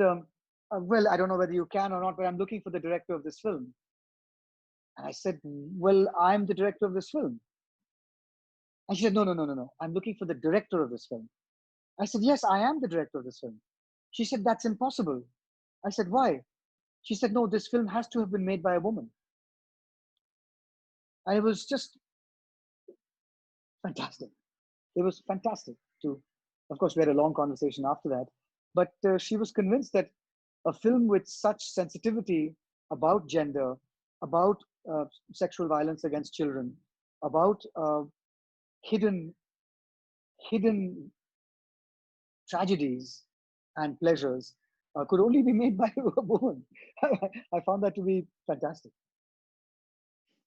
well, I don't know whether you can or not, but I'm looking for the director of this film. And I said, well, I'm the director of this film. And she said, no, no, no, no, no. I'm looking for the director of this film. I said, yes, I am the director of this film. She said, that's impossible. I said, why? She said, no, this film has to have been made by a woman. And it was just fantastic. It was fantastic to, of course, we had a long conversation after that. But she was convinced that a film with such sensitivity about gender, about sexual violence against children, about hidden tragedies and pleasures could only be made by a woman. I found that to be fantastic.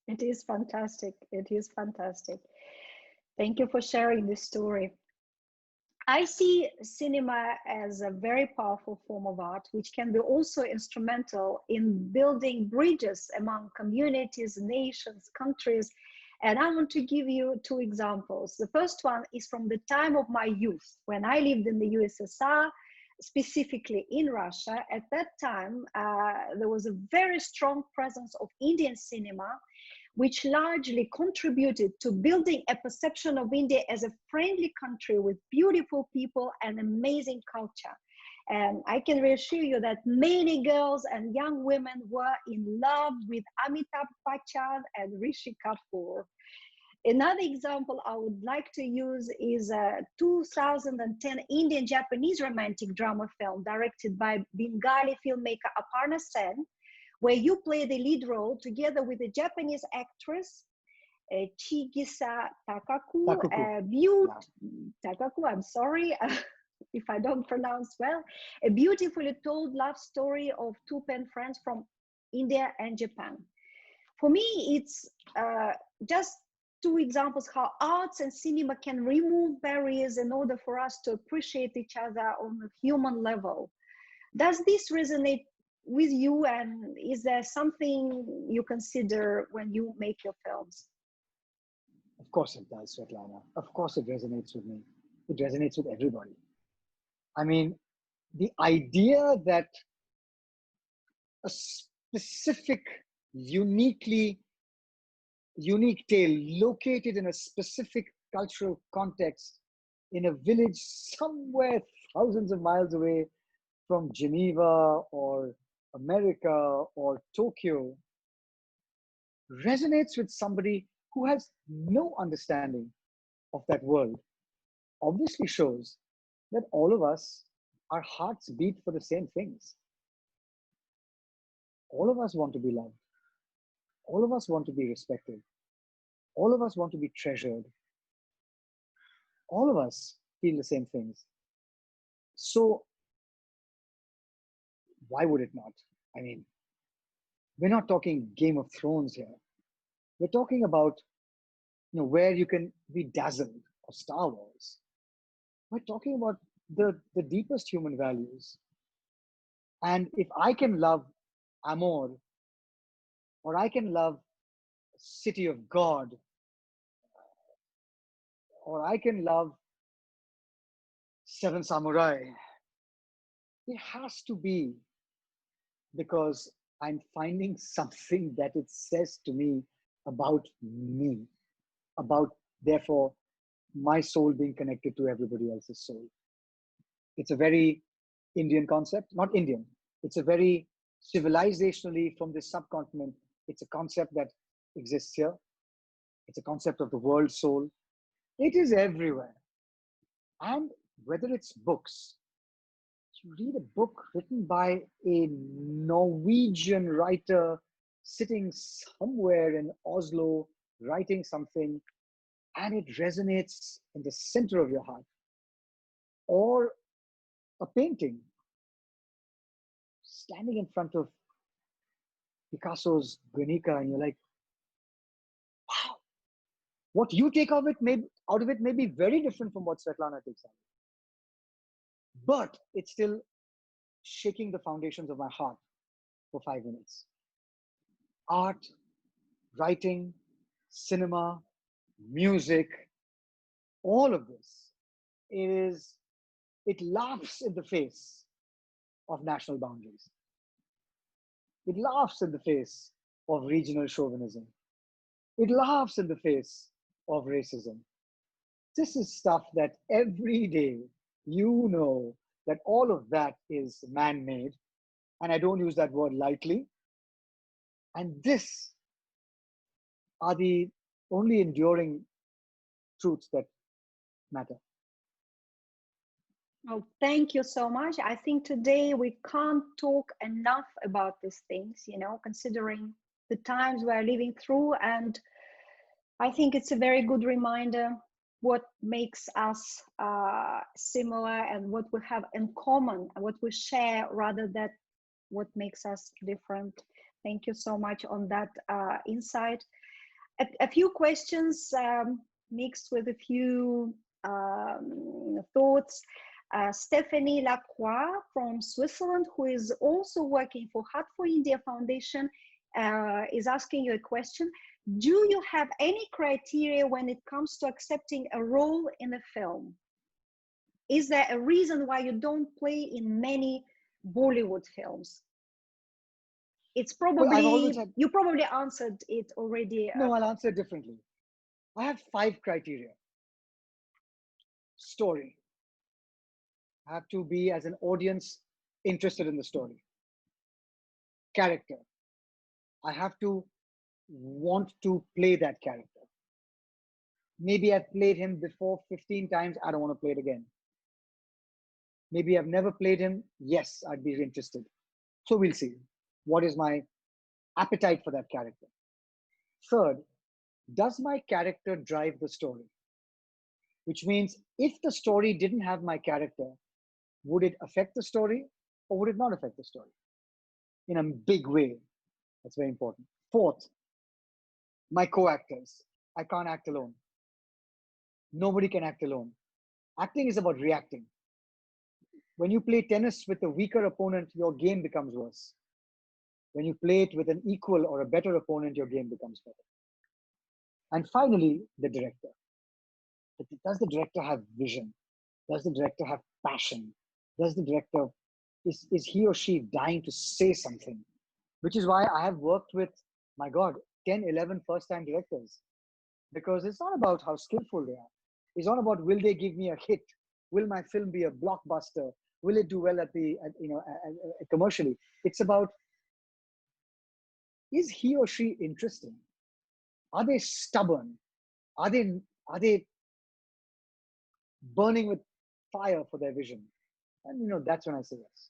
It is fantastic. It is fantastic. Thank you for sharing this story. I see cinema as a very powerful form of art, which can be also instrumental in building bridges among communities, nations, countries. And I want to give you two examples. The first one is from the time of my youth, when I lived in the USSR, specifically in Russia. At that time, there was a very strong presence of Indian cinema, which largely contributed to building a perception of India as a friendly country with beautiful people and amazing culture. And I can reassure you that many girls and young women were in love with Amitabh Bachchan and Rishi Kapoor. Another example I would like to use is a 2010 Indian-Japanese romantic drama film directed by Bengali filmmaker Aparna Sen, where you play the lead role together with a Japanese actress, Chigisa Takaku. Takaku, I'm sorry if I don't pronounce well. A beautifully told love story of two pen friends from India and Japan. For me, it's just two examples how arts and cinema can remove barriers in order for us to appreciate each other on a human level. Does this resonate with you, and is there something you consider when you make your films? Of course it does, Svetlana. Of course it resonates with me. It resonates with everybody. I mean, the idea that a specific, unique tale located in a specific cultural context in a village somewhere thousands of miles away from Geneva or America or Tokyo resonates with somebody who has no understanding of that world obviously shows that all of us, our hearts beat for the same things. All of us want to be loved. All of us want to be respected. All of us want to be treasured. All of us feel the same things. So why would it not? I mean, we're not talking Game of Thrones here. We're talking about, where you can be dazzled, or Star Wars. We're talking about the deepest human values. And if I can love Amor, or I can love City of God, or I can love Seven Samurai, it has to be because I'm finding something that it says to me about me, about, therefore, my soul being connected to everybody else's soul. It's a very Indian concept, not Indian. It's a very civilizationally from this subcontinent. It's a concept that exists here. It's a concept of the world soul. It is everywhere. And whether it's books, you read a book written by a Norwegian writer sitting somewhere in Oslo, writing something, and it resonates in the center of your heart. Or a painting, standing in front of Picasso's Guernica, and you're like, wow, what you take out of it may be very different from what Svetlana takes out. But it's still shaking the foundations of my heart for 5 minutes. Art, writing, cinema, music, all of this is It laughs in the face of national boundaries. It laughs in the face of regional chauvinism. It laughs in the face of racism. This is stuff that every day you know that all of that is man-made, and I don't use that word lightly. And this are the only enduring truths that matter. Oh, thank you so much. I think today we can't talk enough about these things, you know, considering the times we are living through. And I think it's a very good reminder what makes us similar and what we have in common and what we share rather than what makes us different. Thank you so much on that insight. A few questions mixed with a few thoughts. Stephanie Lacroix from Switzerland, who is also working for Heart for India Foundation, is asking you a question. Do you have any criteria when it comes to accepting a role in a film? Is there a reason why you don't play in many Bollywood films? It's probably, well, you probably answered it already. No, I'll answer it differently. I have 5 criteria. Story. I have to be, as an audience, interested in the story. Character. I have to want to play that character. Maybe I've played him before 15 times. I don't want to play it again. Maybe I've never played him. Yes, I'd be interested. So we'll see. What is my appetite for that character? Third, does my character drive the story? Which means if the story didn't have my character, would it affect the story or would it not affect the story? In a big way. That's very important. Fourth, my co-actors. I can't act alone. Nobody can act alone. Acting is about reacting. When you play tennis with a weaker opponent, your game becomes worse. When you play it with an equal or a better opponent, your game becomes better. And finally, the director. Does the director have vision? Does the director have passion? Does the director, is he or she dying to say something? Which is why I have worked with, my God, 10, 11 first-time directors. Because it's not about how skillful they are. It's not about, will they give me a hit? Will my film be a blockbuster? Will it do well commercially? It's about, is he or she interesting? Are they stubborn? Are they burning with fire for their vision? And that's when I say yes.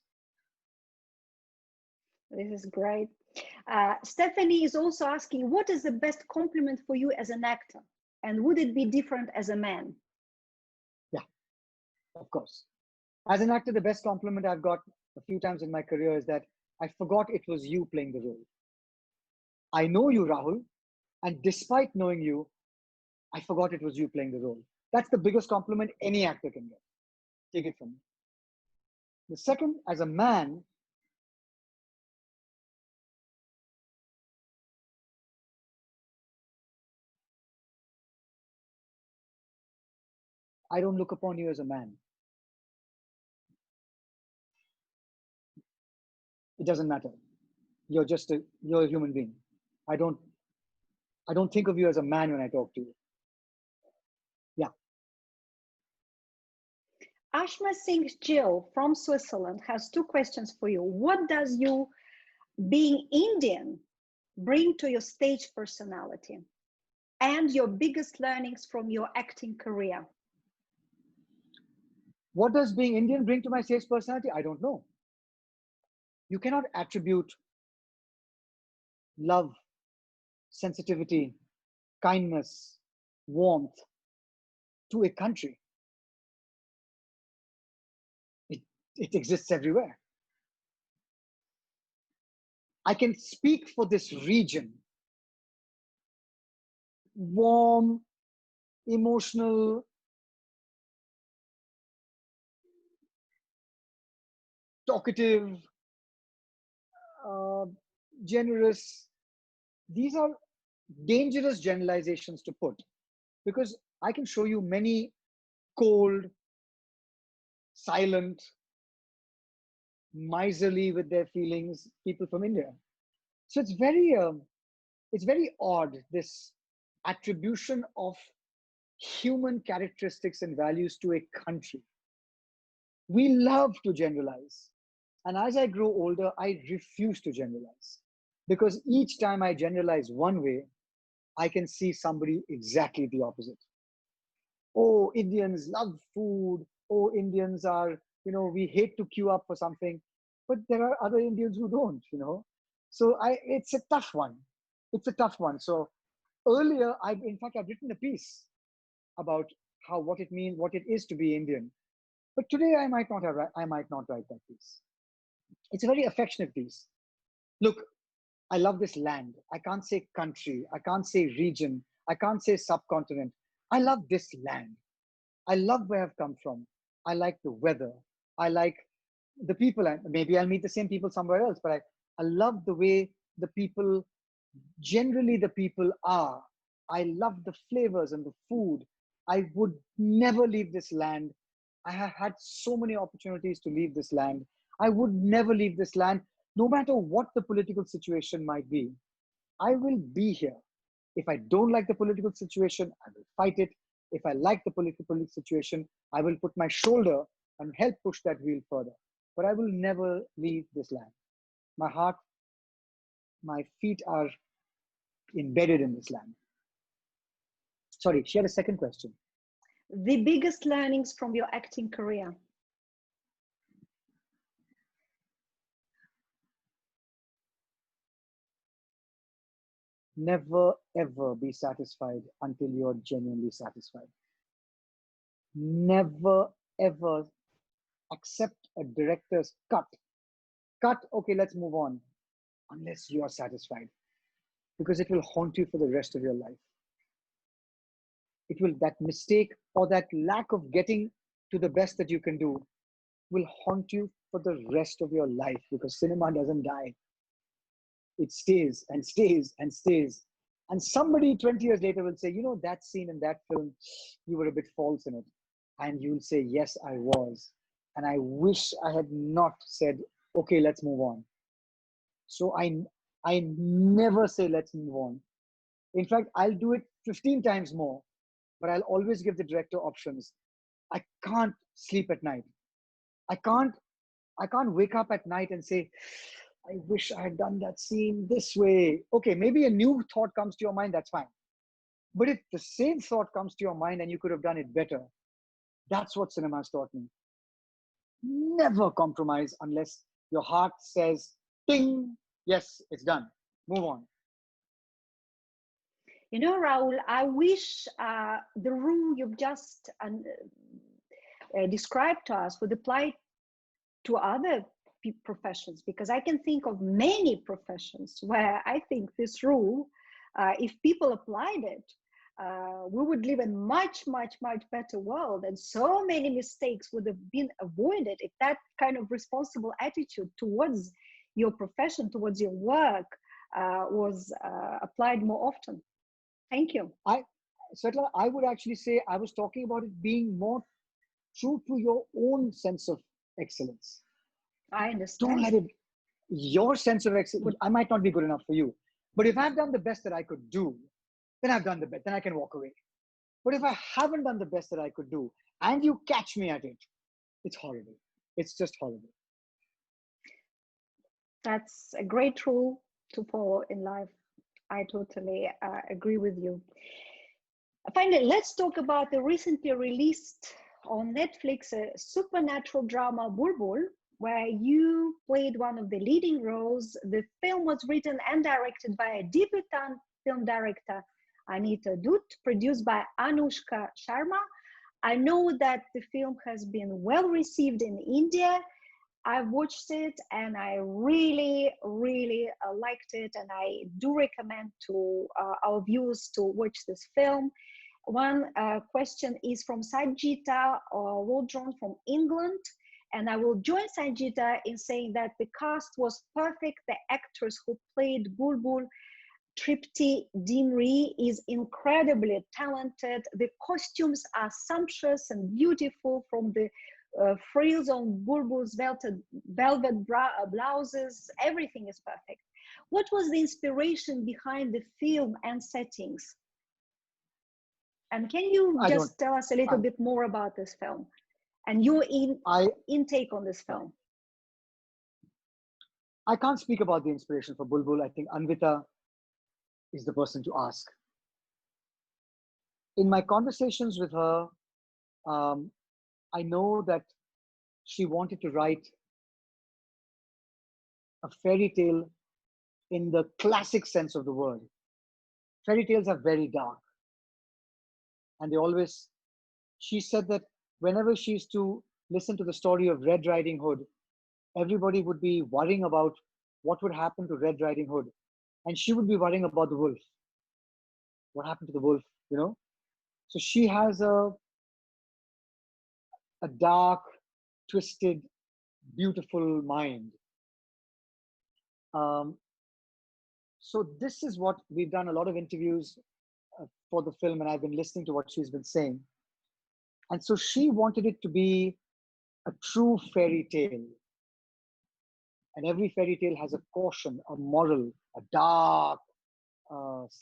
This is great. Stephanie is also asking, what is the best compliment for you as an actor? And would it be different as a man? Yeah, of course. As an actor, the best compliment I've got a few times in my career is that I forgot it was you playing the role. I know you, Rahul, and despite knowing you, I forgot it was you playing the role. That's the biggest compliment any actor can get. Take it from me. The second, as a man, I don't look upon you as a man. It doesn't matter. You're a human being. I don't think of you as a man when I talk to you. Yeah. Ashma Singh Jill from Switzerland has 2 questions for you. What does you, being Indian, bring to your stage personality? And your biggest learnings from your acting career? What does being Indian bring to my stage personality? I don't know. You cannot attribute love, sensitivity, kindness, warmth to a country. It exists everywhere. I can speak for this region. Warm, emotional, talkative, generous. These are dangerous generalizations to put, because I can show you many cold, silent, miserly with their feelings people from India. So it's very odd, this attribution of human characteristics and values to a country. We love to generalize. And as I grow older, I refuse to generalize. Because each time I generalize one way, I can see somebody exactly the opposite. Oh, Indians love food. Oh, Indians are, we hate to queue up for something. But there are other Indians who don't. So it's a tough one. It's a tough one. So earlier, I've written a piece about what it means, what it is to be Indian. But today I might not write that piece. It's a very affectionate piece. Look, I love this land. I can't say country. I can't say region. I can't say subcontinent. I love this land. I love where I've come from. I like the weather. I like the people. And maybe I'll meet the same people somewhere else, but I love the way the people are. I love the flavors and the food. I would never leave this land. I have had so many opportunities to leave this land. I would never leave this land, no matter what the political situation might be. I will be here. If I don't like the political situation, I will fight it. If I like the political situation, I will put my shoulder and help push that wheel further. But I will never leave this land. My heart, my feet are embedded in this land. Sorry, she had a second question. The biggest learnings from your acting career? Never ever be satisfied until you're genuinely satisfied. Never ever accept a director's cut. Okay, let's move on, unless you are satisfied, because it will haunt you for the rest of your life. That mistake or that lack of getting to the best that you can do will haunt you for the rest of your life, because cinema doesn't die. It stays and stays and stays. And somebody 20 years later will say, that scene in that film, you were a bit false in it. And you'll say, yes, I was. And I wish I had not said, okay, let's move on. So I never say, let's move on. In fact, I'll do it 15 times more, but I'll always give the director options. I can't sleep at night. I can't wake up at night and say, I wish I had done that scene this way. Okay, maybe a new thought comes to your mind, that's fine. But if the same thought comes to your mind and you could have done it better, that's what cinema has taught me. Never compromise unless your heart says, ding, yes, it's done. Move on. Rahul, I wish the rule you've just described to us would apply to other professions, because I can think of many professions where I think this rule, if people applied it, we would live in much, much, much better world, and so many mistakes would have been avoided if that kind of responsible attitude towards your profession, towards your work, was applied more often. Thank you. Svetlana, I would actually say I was talking about it being more true to your own sense of excellence. I understand. Don't let it, your sense of excellence, I might not be good enough for you. But if I've done the best that I could do, then I've done the best, then I can walk away. But if I haven't done the best that I could do, and you catch me at it, it's horrible. It's just horrible. That's a great rule to follow in life. I totally agree with you. Finally, let's talk about the recently released on Netflix supernatural drama Bulbbul, where you played one of the leading roles. The film was written and directed by a debutant film director, Anvita Dutt, produced by Anushka Sharma. I know that the film has been well received in India. I watched it and I really, really liked it, and I do recommend to our viewers to watch this film. One question is from Sajita Waldron from England, and I will join Sajita in saying that the cast was perfect. The actress who played Bulbbul, Tripti Dimri, is incredibly talented. The costumes are sumptuous and beautiful, from the frills on Bulbbul's velvet blouses, everything is perfect. What was the inspiration behind the film and settings? And can you just tell us a little bit more about this film and your intake on this film? I can't speak about the inspiration for Bulbbul. I think Anvita is the person to ask. In my conversations with her, I know that she wanted to write a fairy tale in the classic sense of the word. Fairy tales are very dark. And she said that whenever she used to listen to the story of Red Riding Hood, everybody would be worrying about what would happen to Red Riding Hood. And she would be worrying about the wolf. What happened to the wolf, you know? So she has a dark, twisted, beautiful mind. So this is what we've done a lot of interviews for the film, and I've been listening to what she's been saying. And so she wanted it to be a true fairy tale. And every fairy tale has a caution, a moral, a dark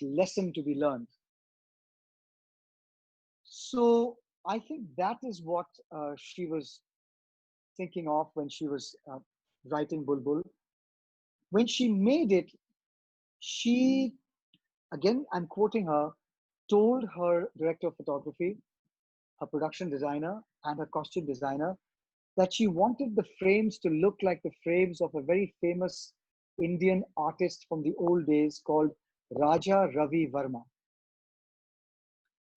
lesson to be learned. So I think that is what she was thinking of when she was writing Bulbbul. When she made it, she, again, I'm quoting her, told her director of photography, her production designer, and her costume designer that she wanted the frames to look like the frames of a very famous Indian artist from the old days called Raja Ravi Verma.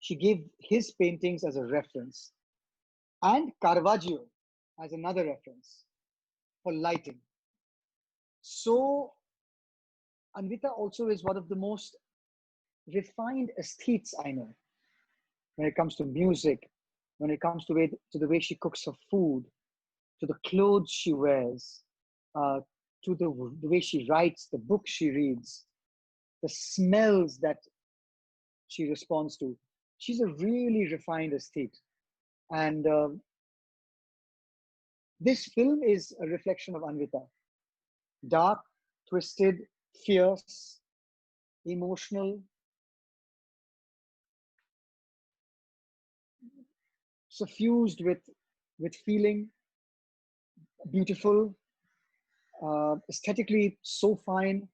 She gave his paintings as a reference and Caravaggio as another reference for lighting. So Anvita also is one of the most refined aesthetes I know when it comes to music, when it comes to the way she cooks her food, to the clothes she wears, to the way she writes, the books she reads, the smells that she responds to. She's a really refined aesthete. And this film is a reflection of Anvita. Dark, twisted, fierce, emotional, suffused with feeling, beautiful, aesthetically so fine.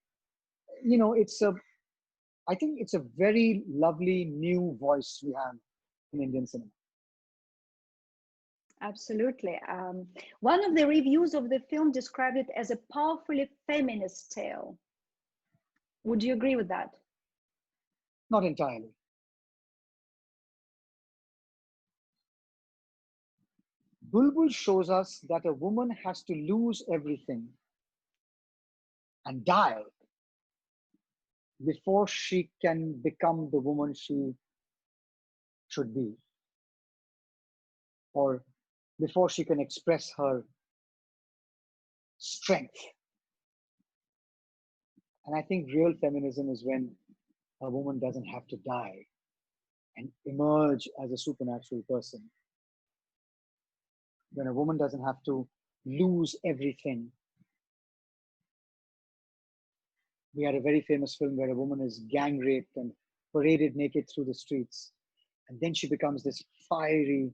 You know, I think it's a very lovely new voice we have in Indian cinema. Absolutely. One of the reviews of the film described it as a powerfully feminist tale. Would you agree with that? Not entirely. Bulbbul shows us that a woman has to lose everything and die before she can become the woman she should be, or before she can express her strength. And I think real feminism is when a woman doesn't have to die and emerge as a supernatural person. When a woman doesn't have to lose everything. We had a very famous film where a woman is gang raped and paraded naked through the streets. And then she becomes this fiery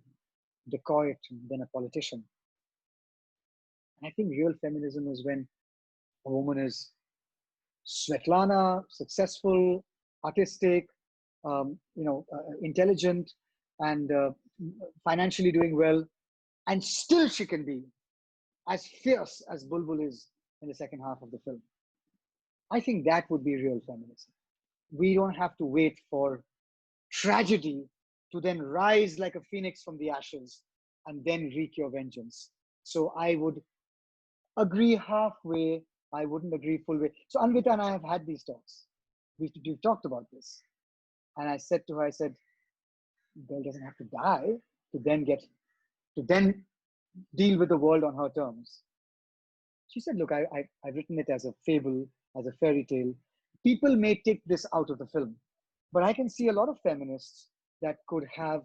dacoit and then a politician. And I think real feminism is when a woman is Svetlana, successful, artistic, intelligent, and financially doing well, and still she can be as fierce as Bulbbul is in the second half of the film. I think that would be real feminism. We don't have to wait for tragedy to then rise like a phoenix from the ashes and then wreak your vengeance. So I would agree halfway. I wouldn't agree full way. So Anvita and I have had these talks. We've talked about this. And I said to her, girl doesn't have to die to then deal with the world on her terms. She said, look, I've written it as a fable, as a fairy tale. People may take this out of the film, but I can see a lot of feminists that could have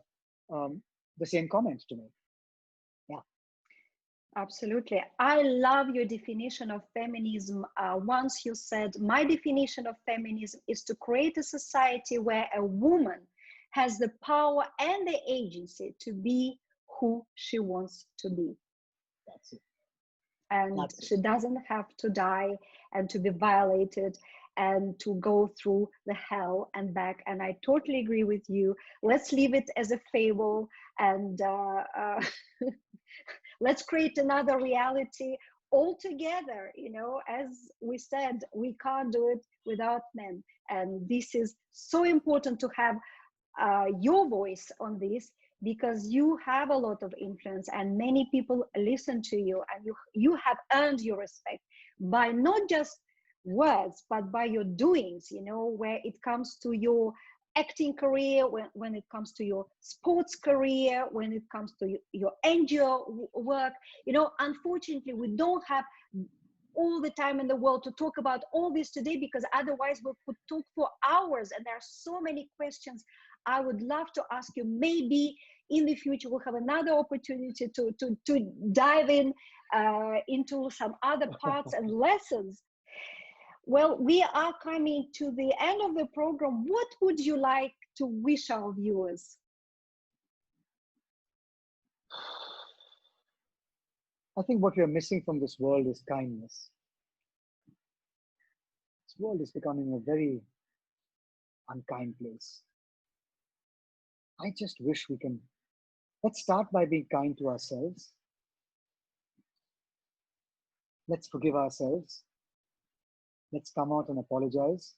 the same comment to make. Yeah. Absolutely. I love your definition of feminism. Once you said, my definition of feminism is to create a society where a woman has the power and the agency to be who she wants to be. That's it. And she doesn't have to die and to be violated and to go through the hell and back. And I totally agree with you. Let's leave it as a fable, and let's create another reality altogether. You know, as we said, we can't do it without men. And this is so important to have your voice on this, because you have a lot of influence and many people listen to you, and you have earned your respect by not just words but by your doings, you know, where it comes to your acting career, when it comes to your sports career, when it comes to your NGO work. You know, unfortunately we don't have all the time in the world to talk about all this today, because otherwise we could talk for hours, and there are so many questions I would love to ask you. Maybe in the future we'll have another opportunity to dive in into some other parts and lessons. Well, we are coming to the end of the program. What would you like to wish our viewers? I think what we are missing from this world is kindness. This world is becoming a very unkind place. I just wish we can, let's start by being kind to ourselves. Let's forgive ourselves. Let's come out and apologize.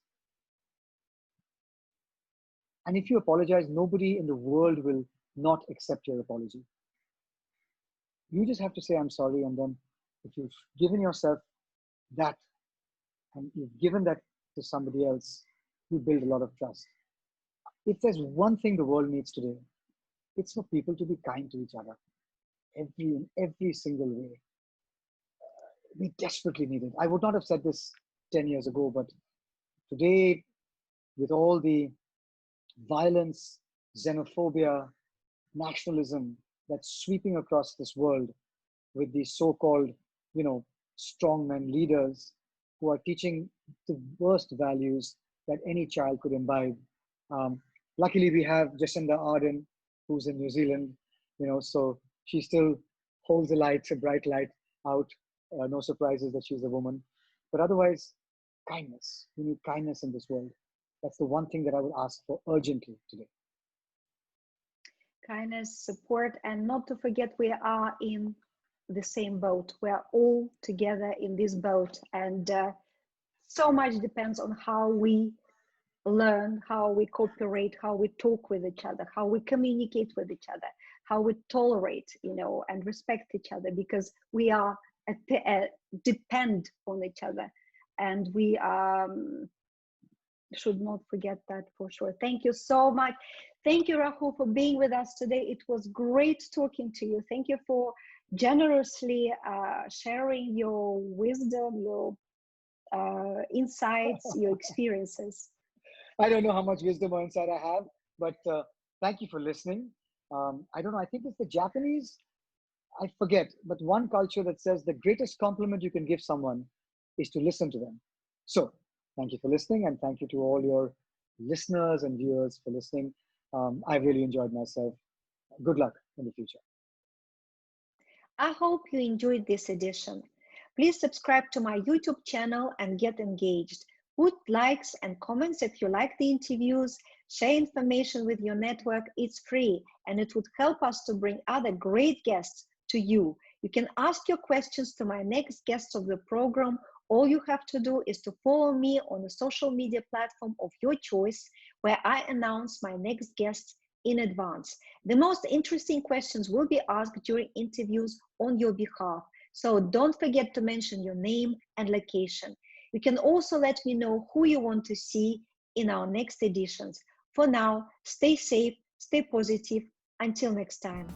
And if you apologize, nobody in the world will not accept your apology. You just have to say, I'm sorry. And then if you've given yourself that and you've given that to somebody else, you build a lot of trust. If there's one thing the world needs today, it's for people to be kind to each other. In every single way. We desperately need it. I would not have said this 10 years ago, but today, with all the violence, xenophobia, nationalism that's sweeping across this world, with these so-called, you know, strongmen leaders who are teaching the worst values that any child could imbibe. Luckily, we have Jacinda Ardern, who's in New Zealand, you know, so she still holds a bright light out. No surprises that she's a woman. But otherwise, kindness. We need kindness in this world. That's the one thing that I would ask for urgently today. Kindness, support, and not to forget, we are in the same boat. We are all together in this boat, and so much depends on how we learn, how we cooperate, how we talk with each other, how we communicate with each other, how we tolerate, you know, and respect each other, because we are depend on each other, and we should not forget that for sure. Thank you so much. Thank you, Rahul, for being with us today. It was great talking to you. Thank you for generously sharing your wisdom, your insights, your experiences. I don't know how much wisdom or insight I have, but thank you for listening. I don't know, I think it's the Japanese, I forget, but one culture that says the greatest compliment you can give someone is to listen to them. So thank you for listening, and thank you to all your listeners and viewers for listening. I've really enjoyed myself. Good luck in the future. I hope you enjoyed this edition. Please subscribe to my YouTube channel and get engaged. Put likes and comments if you like the interviews. Share information with your network. It's free, and it would help us to bring other great guests to you. You can ask your questions to my next guests of the program. All you have to do is to follow me on a social media platform of your choice, where I announce my next guests in advance. The most interesting questions will be asked during interviews on your behalf. So don't forget to mention your name and location. You can also let me know who you want to see in our next editions. For now, stay safe, stay positive. Until next time.